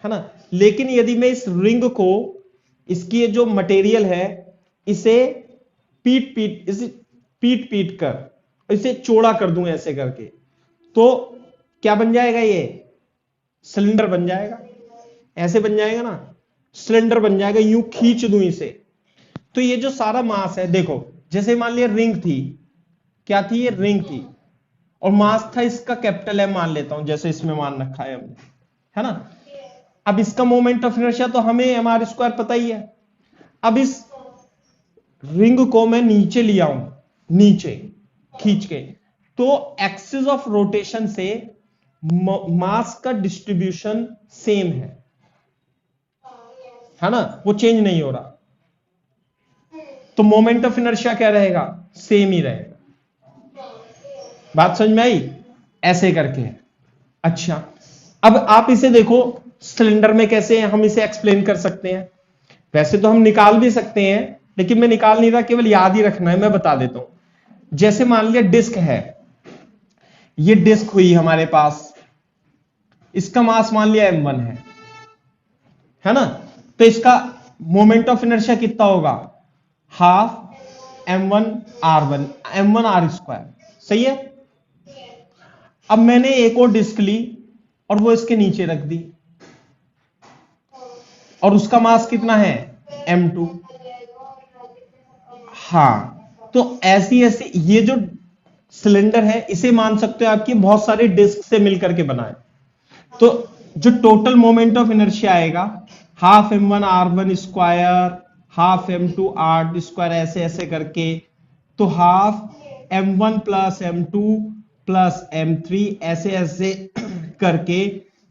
है ना। लेकिन यदि मैं इस रिंग को, इसकी ये जो मटेरियल है, इसे पीट कर इसे चौड़ा कर दूं ऐसे करके, तो क्या बन जाएगा, ये सिलेंडर बन जाएगा। ऐसे बन जाएगा ना, सिलेंडर बन जाएगा। यूं खींच दूं इसे, तो ये जो सारा मास है, देखो जैसे मान लिया रिंग थी, क्या थी ये? रिंग थी, और मास था इसका कैपिटल एम मान लेता हूं, जैसे इसमें मान रखा है हमने, है ना। अब इसका मोमेंट ऑफ इनर्शिया तो हमें एम आर स्क्वायर पता ही है। अब इस रिंग को मैं नीचे लिया हूं, नीचे खींच के, तो एक्सिस ऑफ रोटेशन से मास का डिस्ट्रीब्यूशन सेम है ना, वो चेंज नहीं हो रहा, तो मोमेंट ऑफ इनर्शिया क्या रहेगा? सेम ही रहेगा। बात समझ में आई? ऐसे करके है। अच्छा, अब आप इसे देखो सिलेंडर में कैसे हम इसे एक्सप्लेन कर सकते हैं। वैसे तो हम निकाल भी सकते हैं, लेकिन मैं निकाल नहीं रहा, केवल याद ही रखना है, मैं बता देता हूं। जैसे मान लिया डिस्क है, ये डिस्क हुई हमारे पास, इसका मास मान लिया m1 है ना, तो इसका मोमेंट ऑफ इनर्शिया कितना होगा? Half m1r1, m1r²। सही है। अब मैंने एक और डिस्क ली और वो इसके नीचे रख दी, और उसका मास कितना है? m2। हाँ, तो ऐसी ऐसी ये जो सिलेंडर है, इसे मान सकते हो आपकी बहुत सारे डिस्क से मिलकर के बना है। तो जो टोटल मोमेंट ऑफ इनर्शिया आएगा, हाफ m1r1², हाफ m2r², ऐसे ऐसे करके, तो half m1 plus m2 plus m3, ऐसे ऐसे करके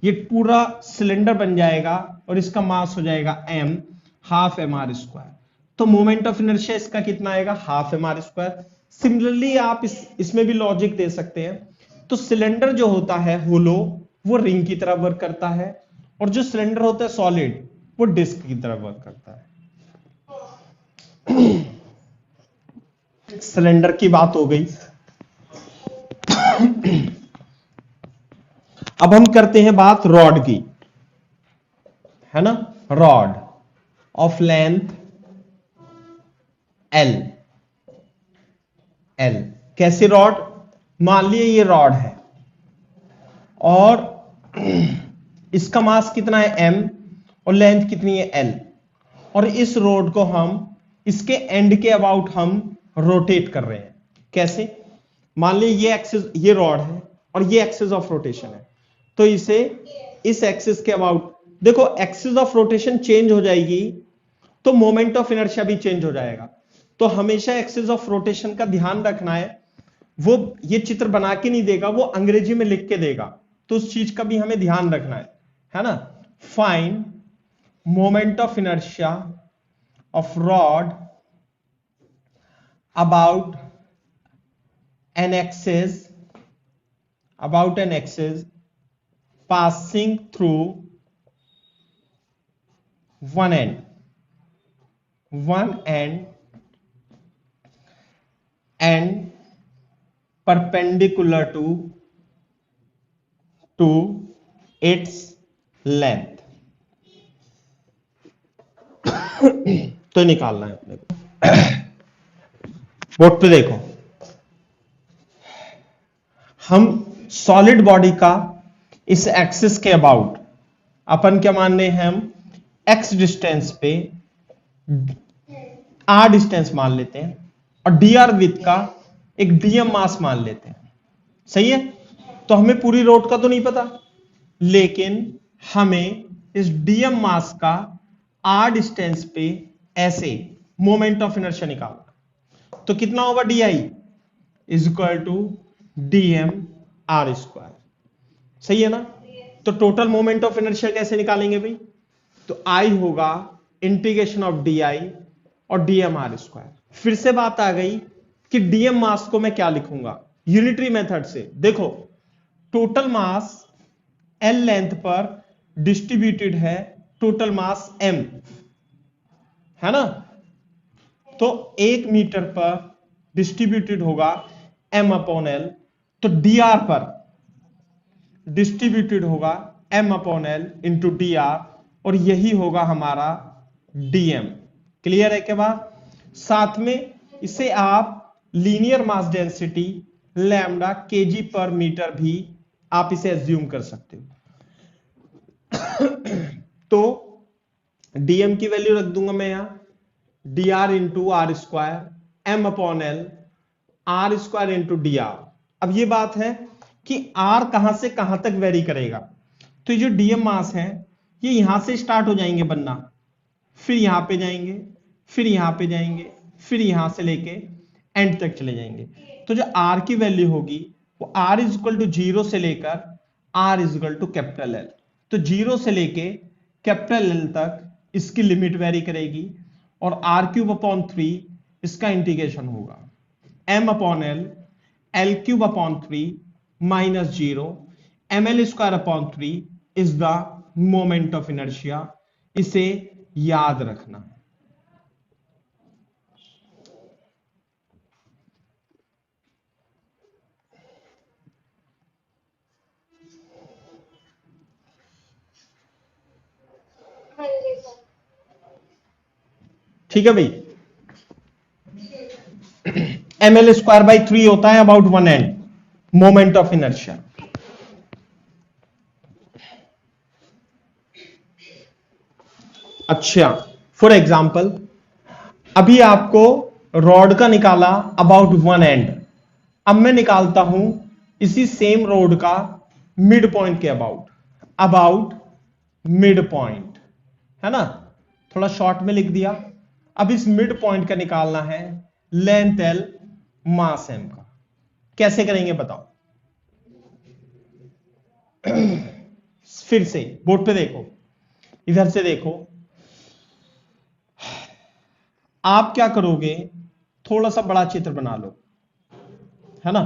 ये पूरा सिलेंडर बन जाएगा, और इसका मास हो जाएगा m, हाफ mr²। तो मोमेंट ऑफ इनर्शिया इसका कितना आएगा? Half mr²। सिमिलरली आप इसमें भी लॉजिक दे सकते हैं। तो सिलेंडर जो होता है होलो, वो रिंग की तरह वर्क करता है, और जो सिलेंडर होता है सॉलिड, वो डिस्क की तरह वर्क करता है। सिलेंडर की बात हो गई। अब हम करते हैं बात रॉड की, है ना। Rod of length L, L कैसे रॉड? मान लिए ये रॉड है, और इसका मास कितना है? m, और लेंथ कितनी है? l, और इस रोड को हम इसके एंड के अबाउट हम रोटेट कर रहे हैं। कैसे? मान लीजिए ये एक्सिस, ये रॉड है, और ये एक्सिस ऑफ रोटेशन है, तो इसे इस एक्सिस के अबाउट, देखो एक्सिस ऑफ रोटेशन चेंज हो जाएगी तो मोमेंट ऑफ इनर्शिया भी चेंज हो जाएगा। तो हमेशा एक्सिस ऑफ रोटेशन का ध्यान रखना है। वो ये चित्र बना के नहीं देगा, वो अंग्रेजी में लिख के देगा, तो उस चीज का भी हमें ध्यान रखना है ना। Find moment of inertia of rod about an axis passing through one end and perpendicular to its length। तो निकालना है अपने को। बोर्ड पे देखो, हम सॉलिड बॉडी का इस एक्सिस के अबाउट अपन क्या मान रहे हैं? हम एक्स डिस्टेंस पे आर डिस्टेंस मान लेते हैं, और डी आर विथ का एक डीएम मास मान लेते हैं। सही है। तो हमें पूरी रोड का तो नहीं पता, लेकिन हमें इस डीएम मास का आर डिस्टेंस पे ऐसे मोमेंट ऑफ इनर्शिया निकालना। तो कितना होगा? D I is equal to d m are square. सही है ना। तो टोटल मोमेंट ऑफ इनर्शिया कैसे निकालेंगे भाई? तो आई होगा इंटीग्रेशन ऑफ डी आई और डीएम आर स्क्वायर। फिर से बात आ गई कि डीएम मास को मैं क्या लिखूंगा? यूनिटरी मेथड से। देखो, टोटल मास एल लेंथ पर डिस्ट्रीब्यूटेड है टोटल मास m, है ना। तो 1 मीटर पर डिस्ट्रीब्यूटेड होगा m/l, तो dr पर डिस्ट्रीब्यूटेड होगा m/l इंटू dr, और यही होगा हमारा dm। क्लियर है क्या बात? साथ में इसे आप linear mass density lambda KG पर मीटर भी आप इसे एज्यूम कर सकते हो। तो dm की वैल्यू रख दूंगा मैं यहां, dr into are square m/l r square into D r. अब ये बात है कि आर कहां से कहां तक वेरी करेगा, तो ये जो डीएम मास है ये यहां से स्टार्ट हो जाएंगे बनना, फिर यहां पे जाएंगे, फिर यहां पे जाएंगे, फिर यहां से लेके एंड तक चले जाएंगे। तो जो आर की वैल्यू होगी वो आर इज इक्वल टू 0 से लेकर r is equal to capital l. तो 0 से लेके कैपिटल एल तक इसकी लिमिट वेरी करेगी, और आर क्यूब अपॉन 3 इसका इंटीग्रेशन होगा m upon l, l cube upon 3 minus 0, m l square upon 3 is the moment of inertia. इसे याद रखना। ठीक है भाई, एम एल स्क्वायर बाई 3 होता है about 1 and, moment of inertia. अच्छा, फॉर एग्जाम्पल अभी आपको रॉड का निकाला अबाउट 1 एंड, अब मैं निकालता हूं इसी सेम रोड का मिड पॉइंट के अबाउट, अबाउट मिड पॉइंट, है ना, थोड़ा शॉर्ट में लिख दिया। अब इस मिड पॉइंट का निकालना है लेंथ एल, मास एम का। कैसे करेंगे बताओ? फिर से बोर्ड पे देखो, इधर से देखो, आप क्या करोगे, थोड़ा सा बड़ा चित्र बना लो, है ना।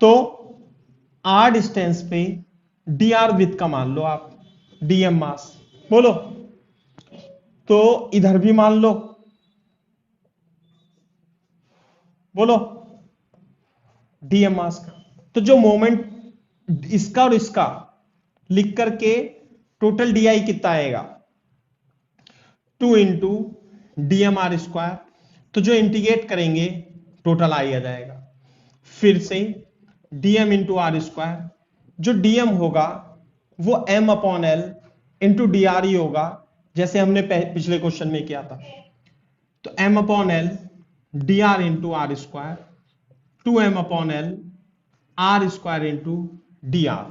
तो आर डिस्टेंस पे डी आर विथ का मान लो आप, डीएम मास बोलो, तो इधर भी मान लो, बोलो डीएम मास का। तो जो मोमेंट इसका और इसका लिख करके टोटल डी आई कितना आएगा, 2 इंटू डीएम आर स्क्वायर। तो जो इंटीग्रेट करेंगे टोटल आई आ जाएगा। फिर से डीएम इंटू आर स्क्वायर, जो डीएम होगा वो M upon L into D R ही होगा, जैसे हमने पिछले क्वेश्चन में किया था। तो M upon L D R into are square, 2m upon L R square into D R.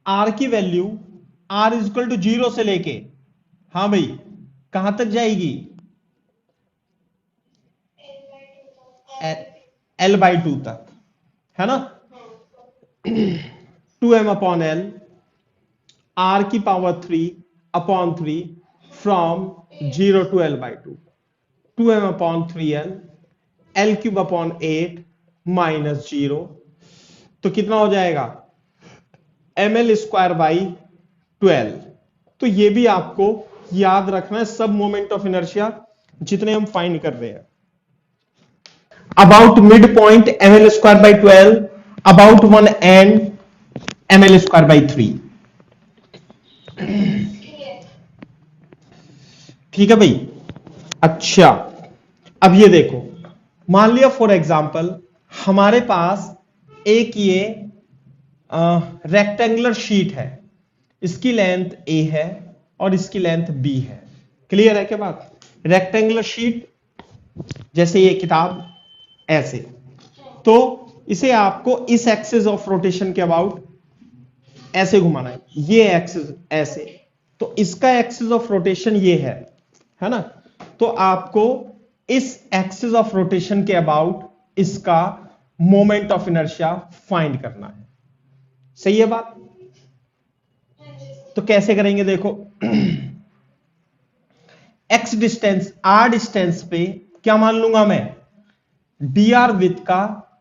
R की value R is equal to 0 से लेके, हाँ भाई, कहां तक जाएगी, एल बाई 2 तक, है ना। 2m अपॉन एल आर की power 3 upon 3 from 0 to l by 2, 2m upon 3l, l cube upon 8 minus 0। तो कितना हो जाएगा, एम एल स्क्वायर बाई 12। तो ये भी आपको याद रखना है, सब मोमेंट ऑफ इनर्शिया जितने हम फाइंड कर रहे हैं। About mid point m l square by 12, about 1 and m l square by 3। ठीक है भाई। अच्छा, अब ये देखो, मान लिया फॉर एग्जाम्पल हमारे पास एक ये रेक्टेंगुलर शीट है, इसकी लेंथ ए है और इसकी लेंथ बी है। क्लियर है क्या बात? रेक्टेंगुलर शीट जैसे ये किताब ऐसे, तो इसे आपको इस एक्सिस ऑफ रोटेशन के अबाउट ऐसे घुमाना है, ये एक्सिस ऐसे, तो इसका एक्सिस ऑफ रोटेशन ये है ना। तो आपको इस एक्सिस ऑफ रोटेशन के अबाउट इसका मोमेंट ऑफ इनर्शिया फाइंड करना है। सही है बात? तो कैसे करेंगे देखो, एक्स डिस्टेंस आर डिस्टेंस पे क्या मान लूंगा मैं, डी आर विथ का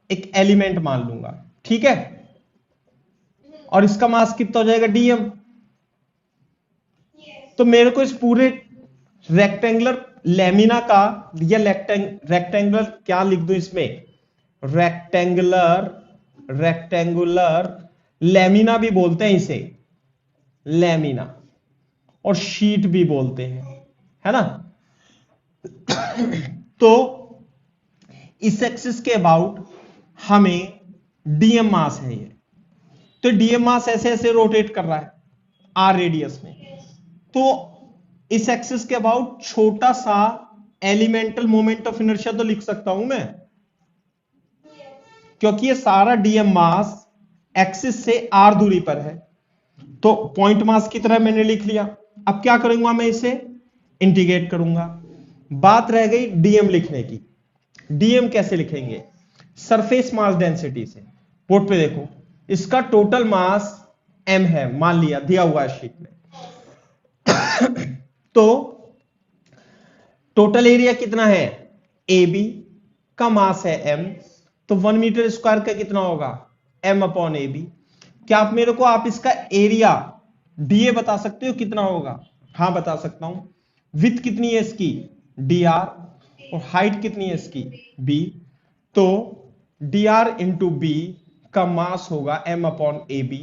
एक एलिमेंट मान लूंगा, ठीक है, और इसका मास कितना हो जाएगा, डीएम। तो मेरे को इस पूरे रेक्टेंगुलर लेमिना का या रेक्टेंगुलर क्या लिख दूं इसमें, रेक्टेंगुलर लेमिना भी बोलते हैं इसे, लेमिना, और शीट भी बोलते हैं, है ना। तो इस एक्सिस के अबाउट हमें डीएम मास है ये, तो डीएम मास ऐसे ऐसे रोटेट कर रहा है आर रेडियस में। तो इस एक्सिस के अबाउट छोटा सा एलिमेंटल मोमेंट ऑफ इनर्शिया तो लिख सकता हूं मैं, क्योंकि ये सारा डीएम मास एक्सिस से आर दूरी पर है, तो पॉइंट मास की तरह मैंने लिख लिया। अब क्या करूंगा, मैं इसे इंटीग्रेट करूंगा। बात रह गई डीएम लिखने की। डीएम कैसे लिखेंगे? सरफेस मास डेंसिटी से। बोर्ड पे देखो, इसका टोटल मास m है, मान लिया, दिया हुआ है शीट में। तो टोटल एरिया कितना है? AB का मास है m, तो 1 मीटर स्क्वायर का कितना होगा? m/ab। क्या आप मेरे को इसका एरिया डीए बता सकते हो कितना होगा? हाँ बता सकता हूं। विड्थ कितनी है इसकी? dr, और हाइट कितनी है इसकी? b। तो dr इंटू बी का मास होगा m/ab,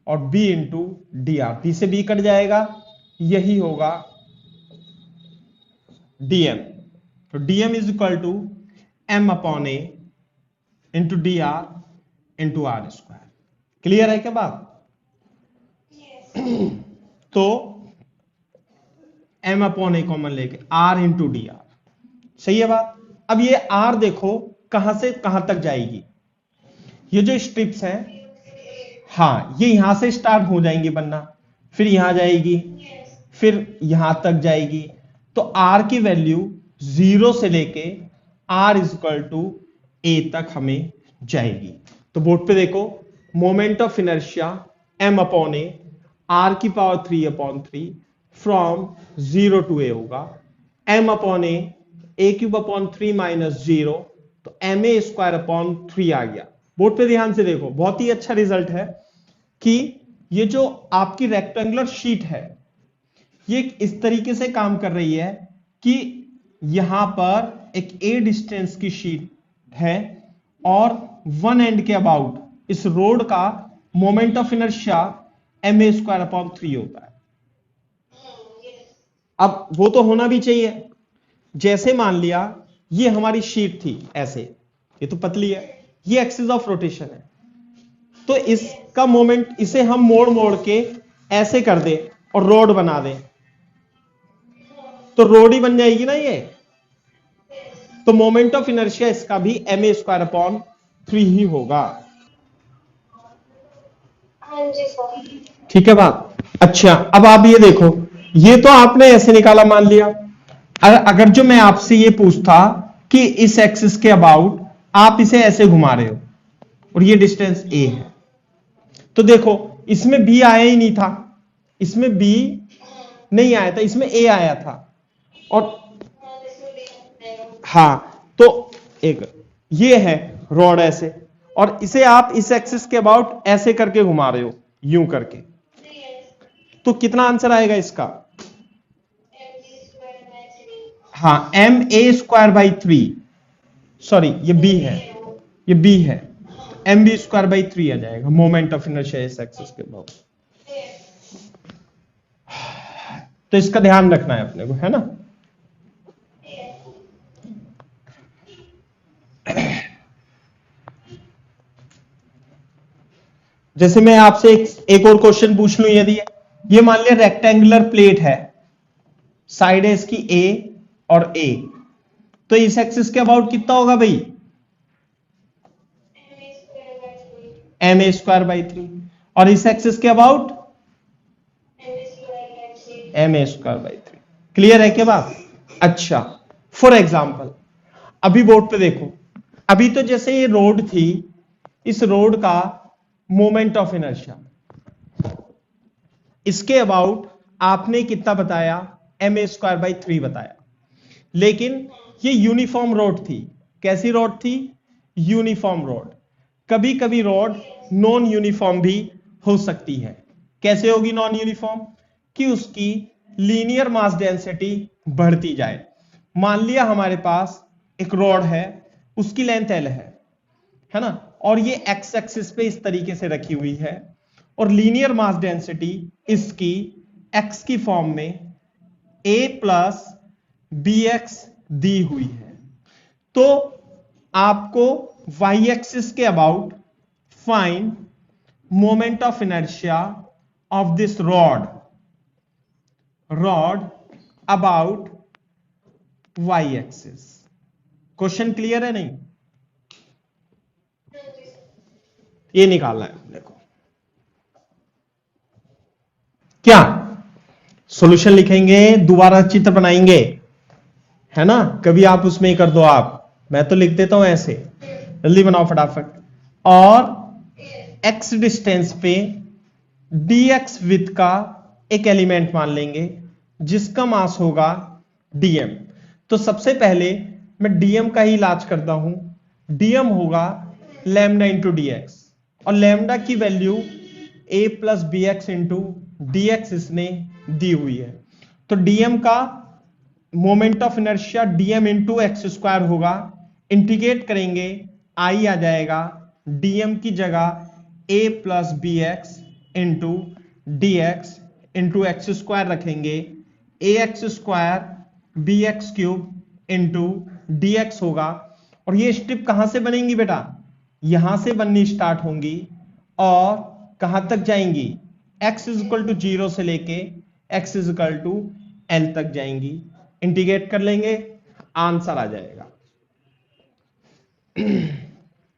और b इंटू dr, b से b कट जाएगा, यही होगा dm। तो dm is equal to m/a into dr into are square. Clear है क्या बात? तो m/a कॉमन लेके r इंटू dr, सही है बात। अब ये r देखो कहां से कहां तक जाएगी? ये जो स्ट्रिप्स हैं, हाँ, ये यहां से स्टार्ट हो जाएंगी बनना, फिर यहां जाएगी, फिर यहां तक जाएगी। तो r की वैल्यू 0 से लेके r is equal to a तक हमें जाएगी। तो बोर्ड पे देखो, moment of inertia m/a r की पावर 3/3 फ्रॉम 0 टू a होगा। m/a a³ माइनस 0, तो ma² आ गया। बोर्ड पे ध्यान से देखो, बहुत ही अच्छा रिजल्ट है कि ये जो आपकी रेक्टेंगुलर शीट है, ये इस तरीके से काम कर रही है कि यहां पर एक a डिस्टेंस की शीट है, और 1 एंड के अबाउट इस रोड का मोमेंट ऑफ इनर्शिया ma² होता है। अब वो तो होना भी चाहिए। जैसे मान लिया ये हमारी शीट थी ऐसे, ये तो पतली है, ये एक्सिस ऑफ रोटेशन है, तो इसका मोमेंट, इसे हम मोड़ मोड़ के ऐसे कर दे और रोड बना दे, तो रोड ही बन जाएगी ना ये। तो मोमेंट ऑफ इनर्शिया इसका भी ma² ही होगा। ठीक है बात? अच्छा, अब आप ये देखो, ये तो आपने ऐसे निकाला मान लिया। अगर जो मैं आपसे ये पूछता कि इस एक्सिस के अबाउट आप इसे ऐसे घुमा रहे हो और ये डिस्टेंस a है, तो देखो इसमें b आया ही नहीं था, इसमें b नहीं आया था, इसमें a आया था। और हाँ, तो एक ये है रॉड ऐसे, और इसे आप इस एक्सिस के अबाउट ऐसे करके घुमा रहे हो, यूं करके, तो कितना आंसर आएगा इसका? हाँ, ma²/3, सॉरी ये b है, ये b है, mb²/3 आ जाएगा, मोमेंट ऑफ इनर्शिया इस एक्सिस के अबाउट। तो इसका ध्यान रखना है अपने को, है ना? जैसे मैं आपसे एक और क्वेश्चन पूछ लूं, यदि ये मान लिया रेक्टेंगुलर प्लेट है, साइड है इसकी a और a, तो इस एक्सिस के अबाउट कितना होगा भाई? ma²/3, और इस एक्सिस के अबाउट ma²/3। क्लियर है क्या बात? अच्छा, फॉर एग्जाम्पल अभी बोर्ड पे देखो, अभी तो जैसे ये रोड थी, इस रोड का मोमेंट ऑफ इनर्शिया इसके अबाउट आपने कितना बताया? ma²/3 बताया। लेकिन ये यूनिफॉर्म रोड थी। कैसी रोड थी? Uniform road. कभी कभी रोड नॉन यूनिफॉर्म भी हो सकती है। कैसे होगी नॉन यूनिफॉर्म? कि उसकी लीनियर मास डेंसिटी बढ़ती जाए। मान लिया हमारे पास एक रोड है, उसकी लेंथ l है ना, और ये एक्स एक्सिस पे इस तरीके से रखी हुई है, और लीनियर मास डेंसिटी इसकी x की फॉर्म में a प्लस bx दी हुई है। तो आपको y एक्सिस के about find moment of inertia of this rod about y axis. Question clear है नहीं? ये निकालना है अपने को। क्या सॉल्यूशन लिखेंगे, दोबारा चित्र बनाएंगे, है ना? कभी आप उसमें ही कर दो, आप, मैं तो लिख देता हूं ऐसे, जल्दी बनाओ फटाफट। और x डिस्टेंस पे dx विथ का एक एलिमेंट मान लेंगे जिसका मास होगा dm। तो सबसे पहले मैं dm का ही इलाज करता हूं। dm होगा लैम्डा इंटू dx, और लैम्डा की value a plus B X into D X इसने दी हुई है। तो dm का moment of inertia dm into X square होगा। इंटीग्रेट करेंगे, आई आ जाएगा, dm की जगह a plus B X into D X into X square रखेंगे, A X square B X cube into D X होगा। और ये स्ट्रिप कहां से बनेंगी बेटा? यहां से बननी स्टार्ट होंगी और कहां तक जाएंगी? x इज इक्वल टू 0 से लेके x is equal to l तक जाएंगी। इंटीग्रेट कर लेंगे, आंसर आ जाएगा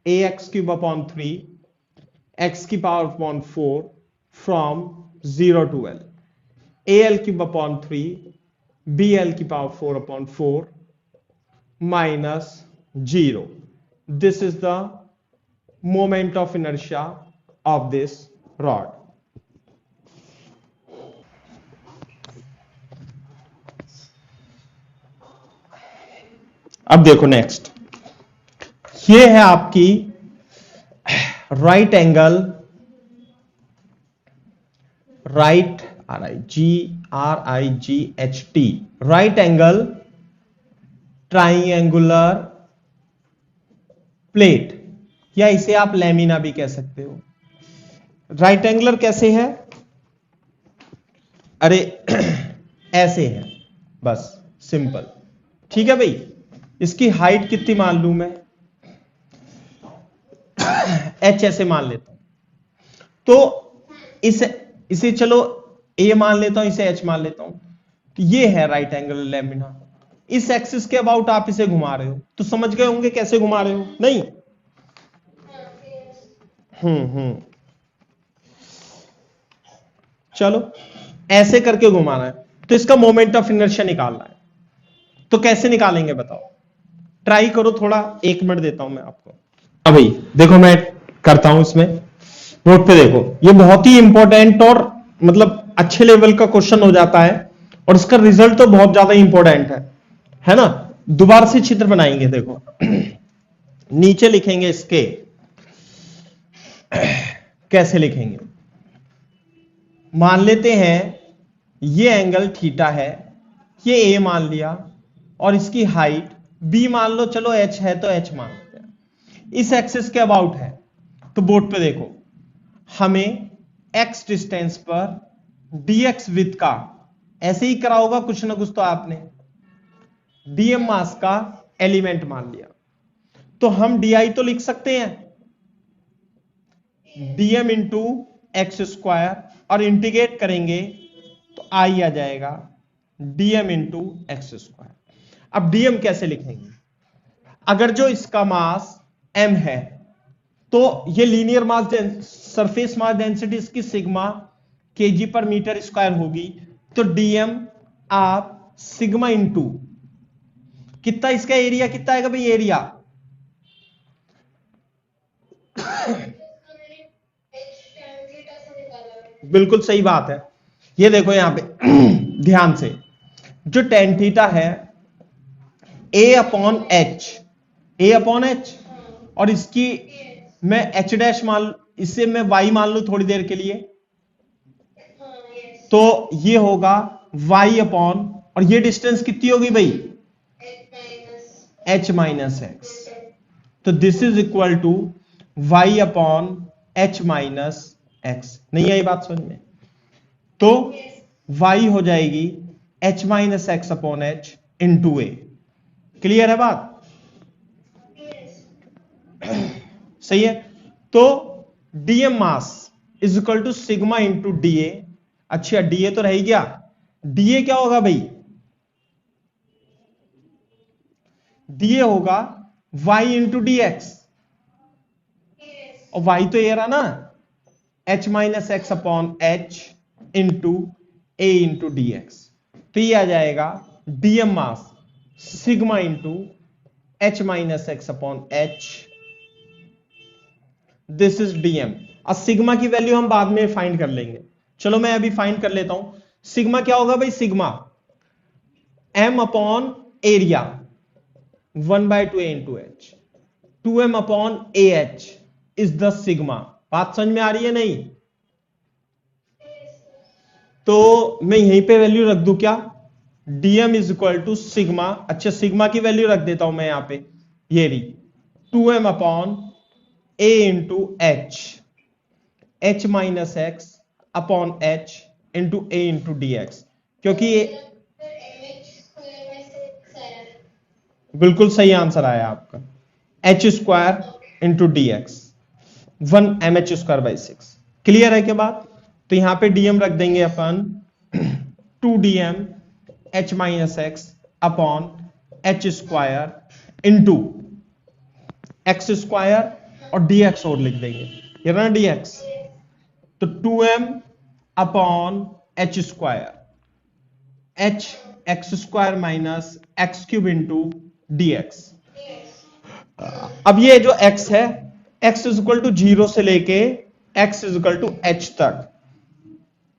A X cube upon 3 x की power upon 4 from 0 to l, A L cube upon 3 B L की power 4 upon 4 minus 0। This is the moment of inertia of this rod. अब देखो नेक्स्ट, ये है आपकी right angle, right RIGHT, right angle triangular plate, या इसे आप lamina भी कह सकते हो। राइट एंगुलर कैसे है? अरे ऐसे है, बस सिंपल, ठीक है भाई। इसकी हाइट कितनी मान लू मैं? h ऐसे मान लेता हूं, तो इसे चलो a मान लेता हूं, इसे h मान लेता हूं। तो ये है राइट एंगल लैमिना। इस एक्सिस के अबाउट आप इसे घुमा रहे हो, तो समझ गए होंगे कैसे घुमा रहे हो, नहीं? चलो ऐसे करके घुमाना है, तो इसका मोमेंट ऑफ इनर्शिया निकालना है। तो कैसे निकालेंगे बताओ? ट्राई करो थोड़ा, 1 मिनट देता हूं मैं आपको। अब भाई देखो, मैं करता हूं इसमें, नोट पे देखो, ये बहुत ही इंपॉर्टेंट और मतलब अच्छे लेवल का क्वेश्चन हो जाता है, और इसका रिजल्ट तो बहुत ज्यादा इंपॉर्टेंट है ना? दोबारा से चित्र बनाएंगे, देखो नीचे लिखेंगे इसके, कैसे लिखेंगे? मान लेते हैं ये एंगल थीटा है, ये ए मान लिया, और इसकी हाइट बी मान लो, चलो एच है तो एच मान लेते हैं। इस एक्सिस के अबाउट है, तो बोर्ड पे देखो, हमें एक्स डिस्टेंस पर dx विथ का, ऐसे ही करा होगा कुछ ना कुछ तो आपने, dm मास का एलिमेंट मान लिया, तो हम di तो लिख सकते हैं dm इंटू एक्स स्क्वायर, और इंटीग्रेट करेंगे तो आई आ जाएगा dm इंटू एक्स स्क्वायर। अब dm कैसे लिखेंगे? अगर जो इसका मास m है, तो ये लीनियर मास सरफेस मास डेंसिटी इसकी सिग्मा केजी पर मीटर स्क्वायर होगी, तो dm आप सिग्मा इंटू कितना, इसका एरिया कितना आएगा भाई? एरिया बिल्कुल सही बात है। ये देखो यहां पे ध्यान से, जो टेन थीटा है a अपॉन एच, और इसकी मैं h डैश मान, इससे मैं y मान लू थोड़ी देर के लिए, तो ये होगा y अपॉन, और ये डिस्टेंस कितनी होगी भाई? h minus X. तो this is equal to y upon h minus X. नहीं आई बात समझ में? तो y हो जाएगी h minus X upon H into A. Clear है बात? सही है। तो dm mass is equal to sigma into D A. अच्छा, डी ए तो रह गया, डी ए क्या होगा भाई? डी ए होगा y इंटू डी एक्स। और y तो ये रहा ना, h minus X upon H into A into D X. तो ये आ जाएगा DM mass sigma into h minus X upon H, this is DM. अब सिग्मा की वैल्यू हम बाद में फाइंड कर लेंगे, चलो मैं अभी फाइंड कर लेता हूं। सिग्मा क्या होगा भाई, sigma m upon area 1/2 a into H, 2m upon A H is the sigma. बात समझ में आ रही है नहीं? तो मैं यहीं पे वैल्यू रख दूं क्या, dm is equal to sigma, अच्छा सिग्मा की वैल्यू रख देता हूं मैं यहां पे, ये रही 2m upon a into H, h minus X upon H into A into D X, क्योंकि ये बिल्कुल सही आंसर आया आपका, H square into D X 1 M H square by 6। Clear है क्या बात? तो यहां पे डीएम रख देंगे अपन 2 DM H minus X upon H square into X square और डीएक्स और लिख देंगे, ये ना डीएक्स, तो 2m upon H square, H X square minus X cube into DX. अब ये जो x है, x इज इक्वल टू 0 से लेके x is equal to h तक,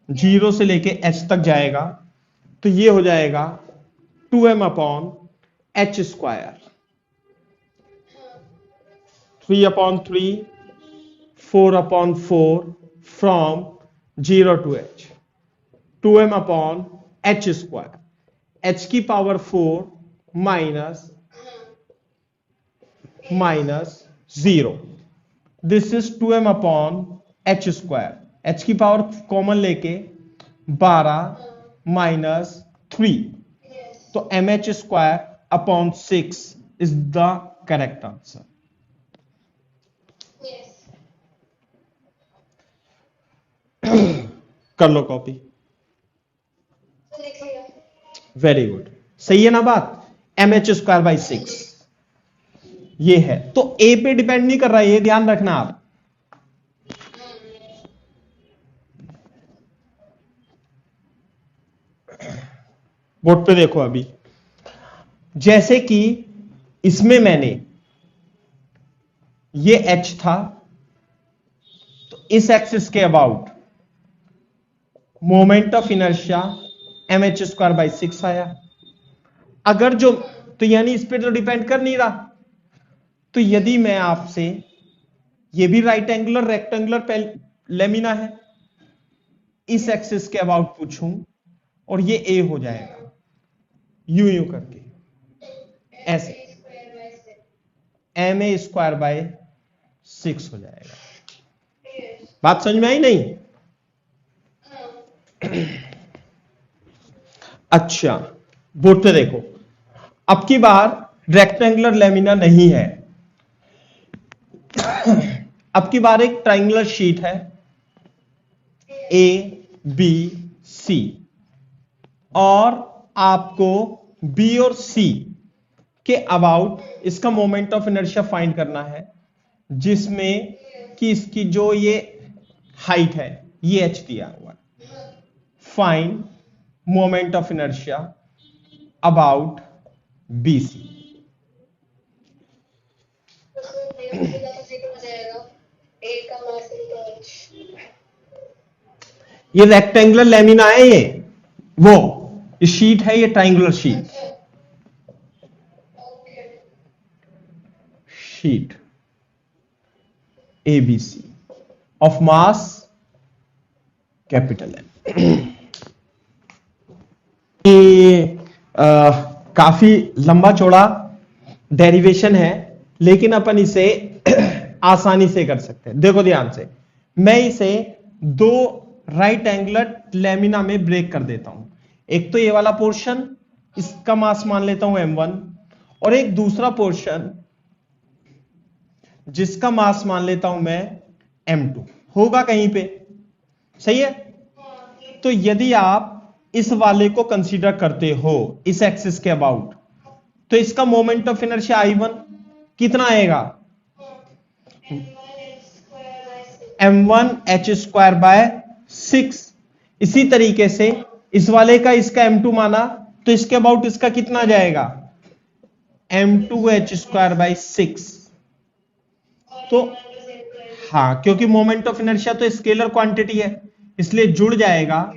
0 से लेके h तक जाएगा, तो ये हो जाएगा 2m upon H square, 3 upon 3, 4 upon 4 from 0 to h, 2m upon H square, h की power 4 minus 0, this is 2m upon H square, h की पावर कॉमन लेके 12 माइनस 3, तो M H square upon 6 is the correct answer. कर लो copy, very good, सही है ना बात, एम एच स्क्वायर बाई 6 ये है, तो ए पे डिपेंड नहीं कर रहा है, ये ध्यान रखना आप। बोर्ड पे देखो अभी, जैसे कि इसमें मैंने ये h था, तो इस एक्सिस के about moment of inertia M H square by 6 आया। अगर जो, तो यानी इस पे तो डिपेंड कर नहीं रहा, तो यदि मैं आपसे, ये भी राइट एंगुलर रेक्टेंगुलर लेमिना है, इस एक्सिस के अबाउट पूछूं और ये ए हो जाएगा यूं यूं करके, ऐसे एम ए स्क्वायर बाय 6 हो जाएगा। बात समझ में आई नहीं? अच्छा बोर्ड पे देखो, अब की बार रेक्टेंगुलर लेमिना नहीं है, अब की बार एक ट्राइंगुलर शीट है ए बी सी, और आपको बी और सी के अबाउट इसका मोमेंट ऑफ इनर्शिया फाइंड करना है, जिसमें कि इसकी जो ये हाइट है ये एच दिया हुआ है। Find moment of inertia about B C. ये रेक्टेंगुलर लेमिना है, ये वो शीट है, ये triangular sheet ABC of mass capital M. ये काफी लंबा चौड़ा डेरिवेशन है, लेकिन अपन इसे आसानी से कर सकते हैं। देखो ध्यान से, मैं इसे दो राइट एंगुलर लेमिना में ब्रेक कर देता हूं। एक तो ये वाला पोर्शन, इसका मास मान लेता हूं m1, और एक दूसरा पोर्शन जिसका मास मान लेता हूं मैं m2, होगा कहीं पे, सही है? तो यदि आप इस वाले को कंसीडर करते हो इस एक्सिस के अबाउट, तो इसका मोमेंट ऑफ इनर्शिया I1 कितना आएगा? m1h²/6। इसी तरीके से इस वाले का इसका m2 माना तो इसके अबाउट इसका कितना जाएगा m2h²/6। तो हाँ, क्योंकि मोमेंट ऑफ इनर्शिया तो स्केलर क्वांटिटी है इसलिए जुड़ जाएगा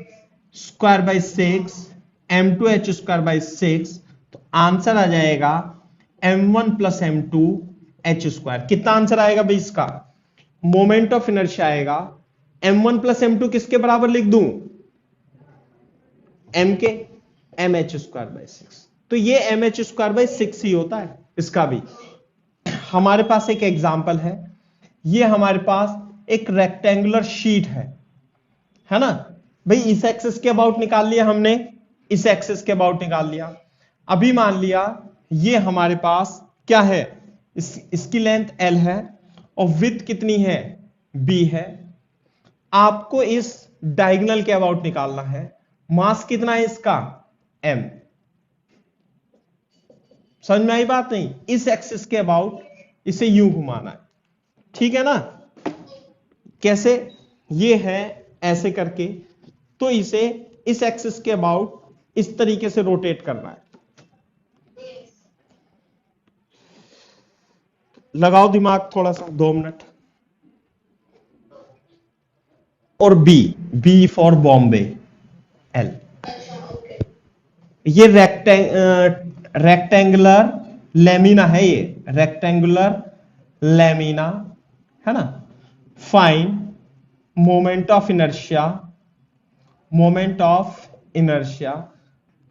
(6) m2h²/6। तो आंसर आ जाएगा m1 + m2h²। कितना आंसर आएगा भाई इसका? मोमेंट ऑफ इनर्शिया आएगा m1 + m2 किसके बराबर लिख दूं? m के mh²/6। तो ये mh²/6 ही होता है इसका भी। हमारे पास एक एग्जांपल है, ये हमारे पास एक रेक्टेंगुलर शीट है ना भाई। इस एक्सिस के अबाउट निकाल लिया हमने, इस एक्सिस के अबाउट निकाल लिया। अभी मान लिया ये हमारे पास क्या है, इसकी लेंथ l है और विड्थ कितनी है b है। आपको इस डायगोनल के अबाउट निकालना है। मास कितना है इसका m। समझ में आई बात? नहीं, इस एक्सिस के अबाउट इसे यूं घुमाना है, ठीक है ना। कैसे? ये है ऐसे करके, तो इसे इस एक्सिस के अबाउट इस तरीके से रोटेट करना है। लगाओ दिमाग थोड़ा सा, 2 मिनट। और बी फॉर बॉम्बे, एल। ये रेक्टेंगुलर लेमिना है, ये रेक्टेंगुलर लेमिना है ना। Find moment of inertia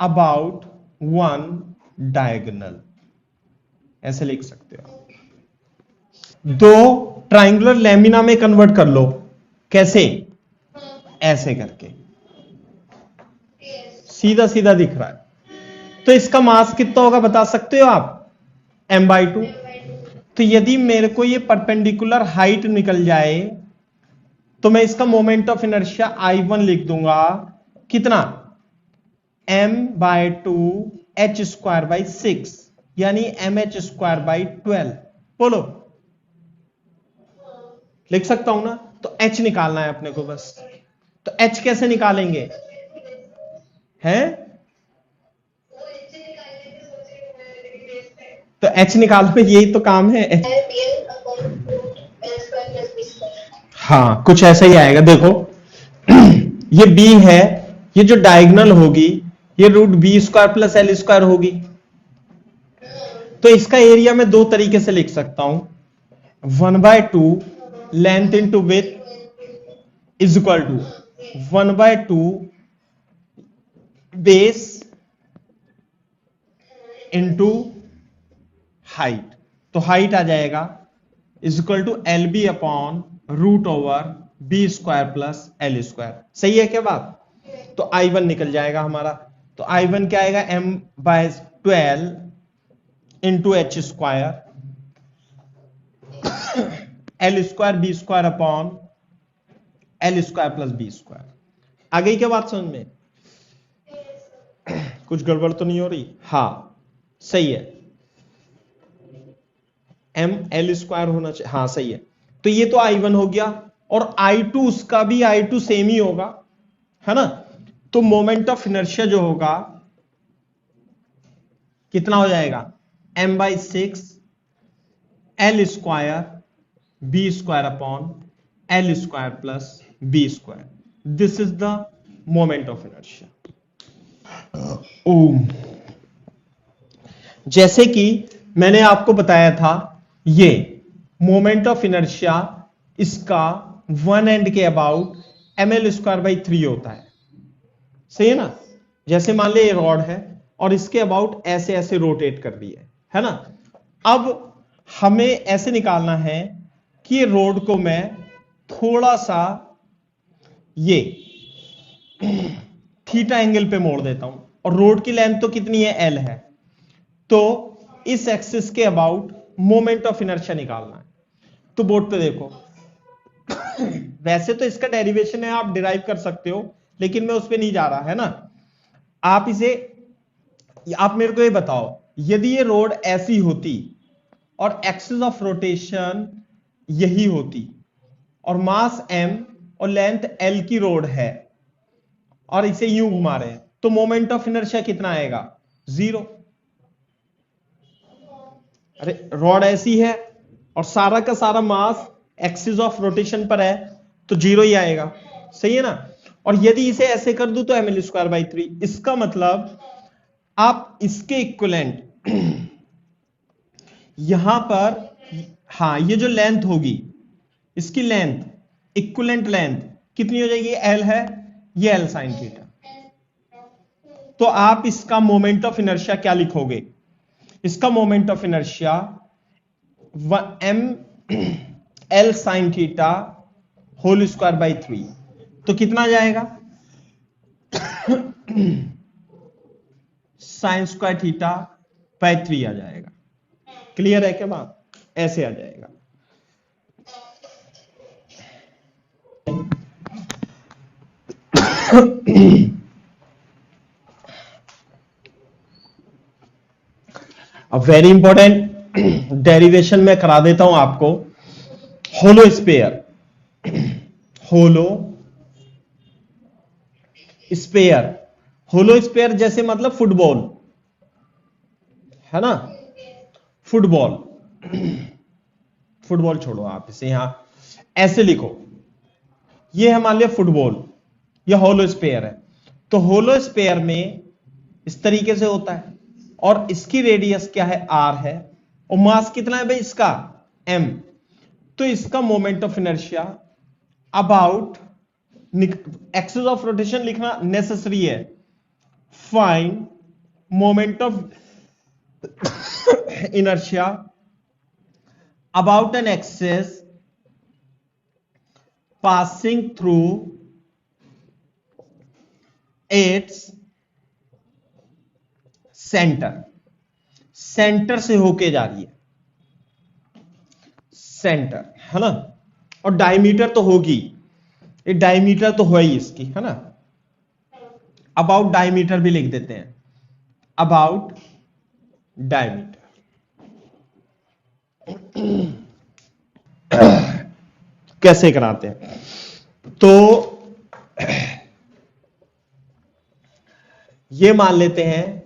about one diagonal, ऐसे लिख सकते हो। दो ट्राइंगुलर लेमिना में कन्वर्ट कर लो। कैसे? ऐसे करके, सीधा सीधा दिख रहा है। तो इसका मास कितना होगा बता सकते हो आप? m/2। तो यदि मेरे को ये परपेंडिकुलर हाइट निकल जाए तो मैं इसका मोमेंट ऑफ इनर्शिया I1 लिख दूंगा। कितना? m/2 h²/6 यानी mh²/12। बोलो, लिख सकता हूं ना। तो h निकालना है अपने को बस। तो h कैसे निकालेंगे हैं? तो h निकालो, यही तो काम है। हाँ, कुछ ऐसा ही आएगा। देखो ये b है, ये जो डायगोनल होगी ये √b² + l² होगी। तो इसका एरिया मैं 2 तरीके से लिख सकता हूं। 1/2 length into width is equal to 1/2 base into height. तो हाइट आ जाएगा is equal to LB upon √b² + l²। सही है क्या बात? तो I1 निकल जाएगा हमारा। तो I1 क्या आएगा? m/12 into h², l²b² upon l² + b²। आ गई क्या बात समझ में? कुछ गड़बड़ तो नहीं हो रही? हाँ सही है, ml² होना चाहिए। हाँ सही है। तो ये तो I1 हो गया, और I2 उसका भी I2 सेम ही होगा, है ना। तो मोमेंट ऑफ इनर्शिया जो होगा कितना हो जाएगा? m/6 l² b² upon l² + b²। This is the moment of inertia. जैसे कि मैंने आपको बताया था, ये मोमेंट ऑफ इनर्शिया इसका वन एंड के अबाउट ml²/3 होता है। सही है ना। जैसे मान ले ये रॉड है और इसके अबाउट ऐसे ऐसे रोटेट कर रही है ना। अब हमें ऐसे निकालना है कि ये रोड को मैं थोड़ा सा ये थीटा एंगल पे मोड़ देता हूं, और रोड की लेंथ तो कितनी है? L है। तो इस एक्सिस के अबाउट मोमेंट ऑफ इनर्शिया निकालना है। तो बोर्ड पे देखो वैसे तो इसका डेरिवेशन है, आप डिराइव कर सकते हो, लेकिन मैं उस पर नहीं जा रहा, है ना। आप मेरे को ये बताओ, यदि ये रोड ऐसी होती और एक्सिस ऑफ रोटेशन यही होती, और मास m और लेंथ l की रोड है और इसे यूं घुमा रहे हैं, तो मोमेंट ऑफ इनर्शिया कितना आएगा? 0। अरे रॉड ऐसी है और सारा का सारा मास एक्सिस ऑफ रोटेशन पर है, तो 0 ही आएगा। सही है ना? और यदि इसे ऐसे कर दूं तो ml²/3। इसका मतलब आप इसके इक्विवेलेंट यहां पर, हाँ, ये जो लेंथ होगी, इसकी लेंथ, इक्विवेलेंट लेंथ कितनी हो जाएगी? l है, ये l sin थीटा। तो आप इसका मोमेंट ऑफ इनर्शिया क्या लिखोगे? इसका moment of inertia m l sin theta whole square by 3। तो कितना जाएगा? साइन स्क्वायर थीटा बाई 3 आ जाएगा। क्लियर है क्या बात? ऐसे आ जाएगा। अब वेरी इंपॉर्टेंट डेरिवेशन में करा देता हूं आपको। होलो स्पेयर, होलो स्पेयर, होलो स्पेयर जैसे मतलब फुटबॉल है ना, फुटबॉल, फुटबॉल छोड़ो, आप इसे यहां ऐसे लिखो, ये है मान लिया फुटबॉल, यह होलो स्पेयर है। तो होलो स्पेयर में इस तरीके से होता है और इसकी रेडियस क्या है? r है, और मास कितना है भाई इसका? m। तो इसका moment of inertia about, axis of rotation लिखना नेसेसरी है, find moment of inertia about an axis passing through its center, centre से होके जा रही है, सेंटर है ना, और डायमीटर तो होगी, ये डायमीटर तो है ही इसकी, है ना। अबाउट डायमीटर भी लिख देते हैं, अबाउट डायमीटर। कैसे कराते हैं? तो ये मान लेते हैं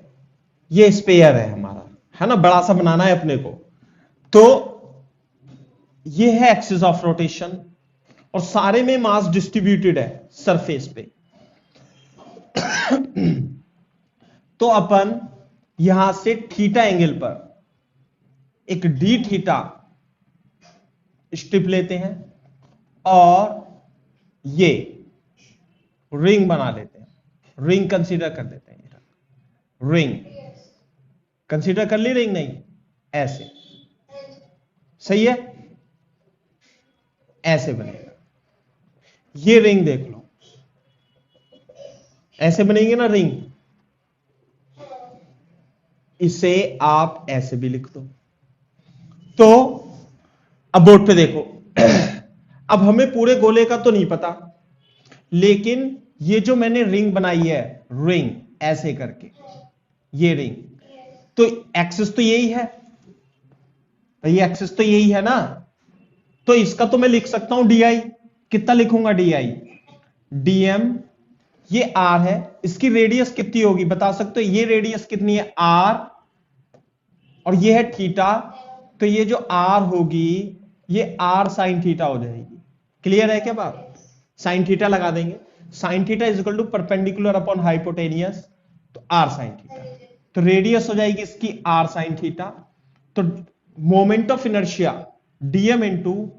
ये स्पेयर है हमारा, है ना, बड़ा सा बनाना है अपने को। तो ये है एक्सिस ऑफ रोटेशन और सारे में मास डिस्ट्रीब्यूटेड है सरफेस पे। तो अपन यहां से थीटा एंगल पर एक डी थीटा स्ट्रिप लेते हैं और ये रिंग बना लेते हैं, रिंग कंसीडर कर देते हैं, रिंग कंसीडर कर ली, रिंग नहीं, ऐसे सही है, ऐसे बनेगा। ये रिंग देख लो, ऐसे बनेगी ना रिंग, इसे आप ऐसे भी लिख दो। तो अब बोर्ड पे देखो, अब हमें पूरे गोले का तो नहीं पता, लेकिन ये जो मैंने रिंग बनाई है, रिंग ऐसे करके, ये रिंग, तो एक्सिस तो यही है, ये एक्सिस तो यही है ना, तो इसका तो मैं लिख सकता हूं डी आई। कितना लिखूंगा? डी आई, डीएम, ये आर है, इसकी रेडियस कितनी होगी बता सकते हो? ये रेडियस कितनी है? आर, और ये है थीटा, तो ये जो आर होगी ये आर साइन थीटा हो जाएगी। क्लियर है क्या बात? साइन थीटा लगा देंगे, sine theta is equal to perpendicular upon hypotenuse, तो आर साइन थीटा, तो रेडियस हो जाएगी इसकी आर साइन थीटा। तो moment of inertia DM into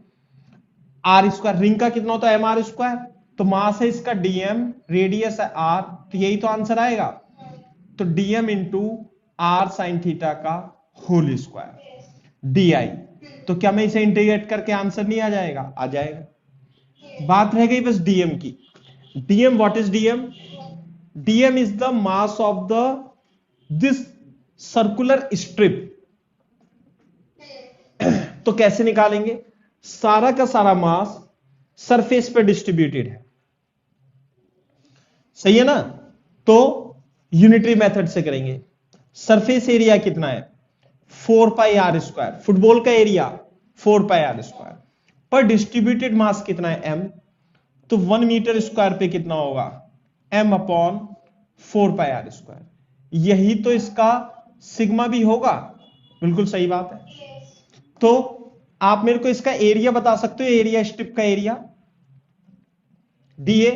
are square, ring का कितना होता है? एम आर स्क्वायर, तो मास है इसका डीएम, रेडियस है आर, तो यही तो आंसर आएगा। तो DM into R sine theta का होल स्क्वायर डी आई। तो क्या मैं इसे इंटीग्रेट करके आंसर नहीं आ जाएगा? आ जाएगा। बात रह गई बस डीएम की। DM, what is DM? DM is the mass of the this circular strip. तो कैसे निकालेंगे? सारा का सारा मास सरफेस पे डिस्ट्रीब्यूटेड है, सही है ना, तो यूनिटरी मेथड से करेंगे। सरफेस एरिया कितना है? 4 पाई आर स्क्वायर, फुटबॉल का एरिया 4 पाई आर स्क्वायर, पर डिस्ट्रीब्यूटेड मास कितना है m, तो 1 मीटर स्क्वायर पे कितना होगा m अपॉन 4πr²। यही तो इसका सिग्मा भी होगा, बिल्कुल सही बात है। तो आप मेरे को इसका एरिया बता सकते हो, एरिया स्ट्रिप का area dA,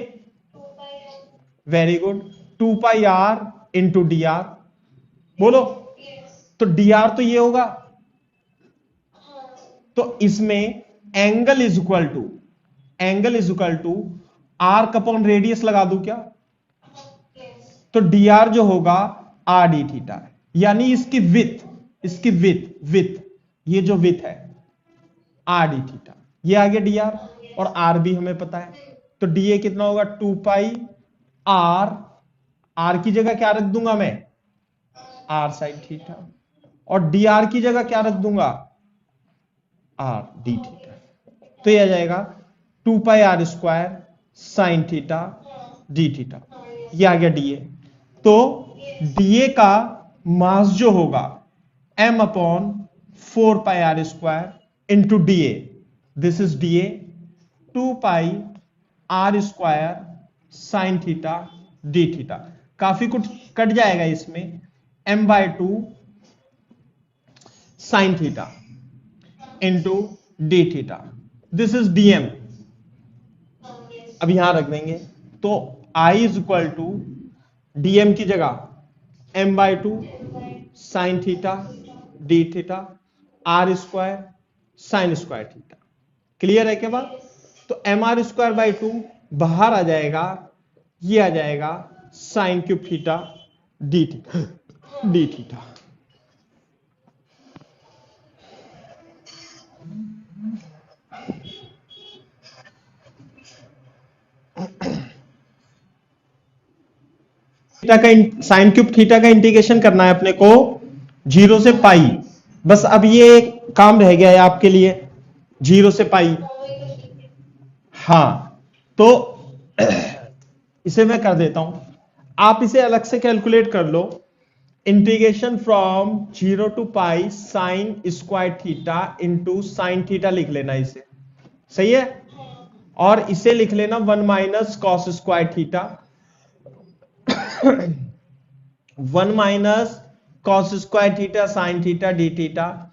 very good, 2πr into dr, बोलो। तो dr तो ये होगा, तो इसमें angle is equal to arc upon radius लगा दूं क्या, तो dr जो होगा r d थीटा, यानी इसकी विथ ये जो विथ है r d थीटा, ये आ गया dr, और r भी हमें पता है, तो dA कितना होगा 2πr की जगह क्या रख दूंगा मैं r sin थीटा, और dr की जगह क्या रख दूंगा r d थीटा, तो ये आ जाएगा 2πr² sin theta d theta, ये आ गया dA। तो dA का मास जो होगा m upon 4πr² into dA, this is dA, 2πr² sin theta d theta, काफी कुछ कट जाएगा इसमें, m/2 sin theta into d theta, this is dm, अब यहां रख देंगे, तो I is equal to dm की जगह m/2 sin theta d theta r² sin square theta, clear है क्या बात। तो mr²/2 बाहर आ जाएगा, ये आ जाएगा sin cube theta d theta. Theta का साइन क्यूब थीटा का इंटीग्रेशन करना है अपने को 0 से पाई, बस अब ये काम रह गया है आपके लिए, 0 से पाई। हाँ, तो इसे मैं कर देता हूं, आप इसे अलग से कैलकुलेट कर लो, integration from 0 to pi sine square theta into sine theta लिख लेना इसे, सही है, और इसे लिख लेना 1 minus cos square theta 1 minus cos square theta sine theta D theta.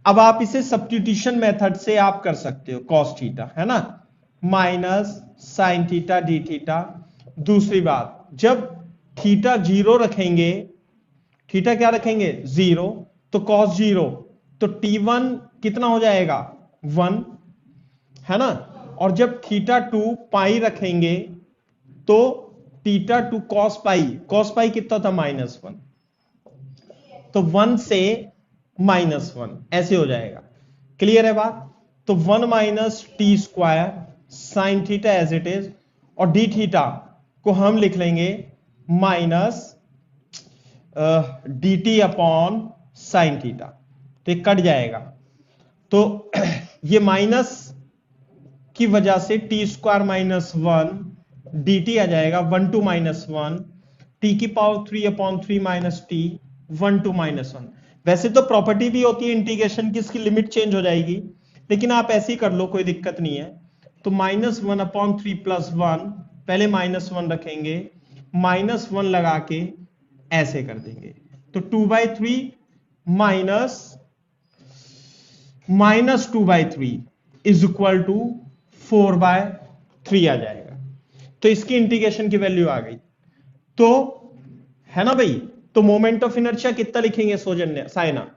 अब आप इसे सब्स्टिट्यूशन मेथड से आप कर सकते हो, कॉस थीटा है ना, minus sine theta D theta. दूसरी बात, जब थीटा 0 रखेंगे, थीटा क्या रखेंगे 0, तो कॉस 0, तो T1 कितना हो जाएगा 1 है ना, और जब थीटा 2 पाई रखेंगे तो थीटा 2 कॉस पाई कितना था -1, तो 1 से -1 ऐसे हो जाएगा, क्लियर है बात। तो 1 minus T square sine theta as it is, और डी थीटा को हम लिख लेंगे minus D T upon sine theta, तो ये कट जाएगा, तो ये माइनस की वजह से टी स्क्वायर -1 डी टी आ जाएगा 1 to -1 टी की power 3 upon 3 minus T 1 to -1। वैसे तो प्रॉपर्टी भी होती है इंटीग्रेशन की, इसकी लिमिट चेंज हो जाएगी, लेकिन आप ऐसे ही कर लो, कोई दिक्कत नहीं है। तो -1 अपॉन 3 प्लस 1, पहले -1 रखेंगे, -1 लगा के ऐसे कर देंगे, तो 2/3 माइनस 2/3 इज इक्वल टू 4/3 आ जाएगा। तो इसकी इंटीग्रेशन की वैल्यू आ गई, तो है ना भाई। तो मोमेंट ऑफ इनर्शिया कितना लिखेंगे सौजन्य साइना,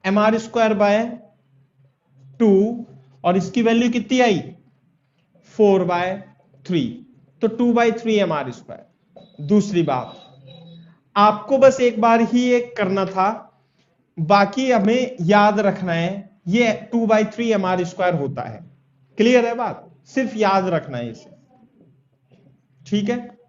mr²/2, और इसकी वैल्यू कितनी आई 4/3, तो 2/3 mr²। दूसरी बात, आपको बस एक बार ही एक करना था, बाकी हमें याद रखना है, ये 2/3 mr² होता है, क्लियर है बात, सिर्फ याद रखना है इसे, ठीक है।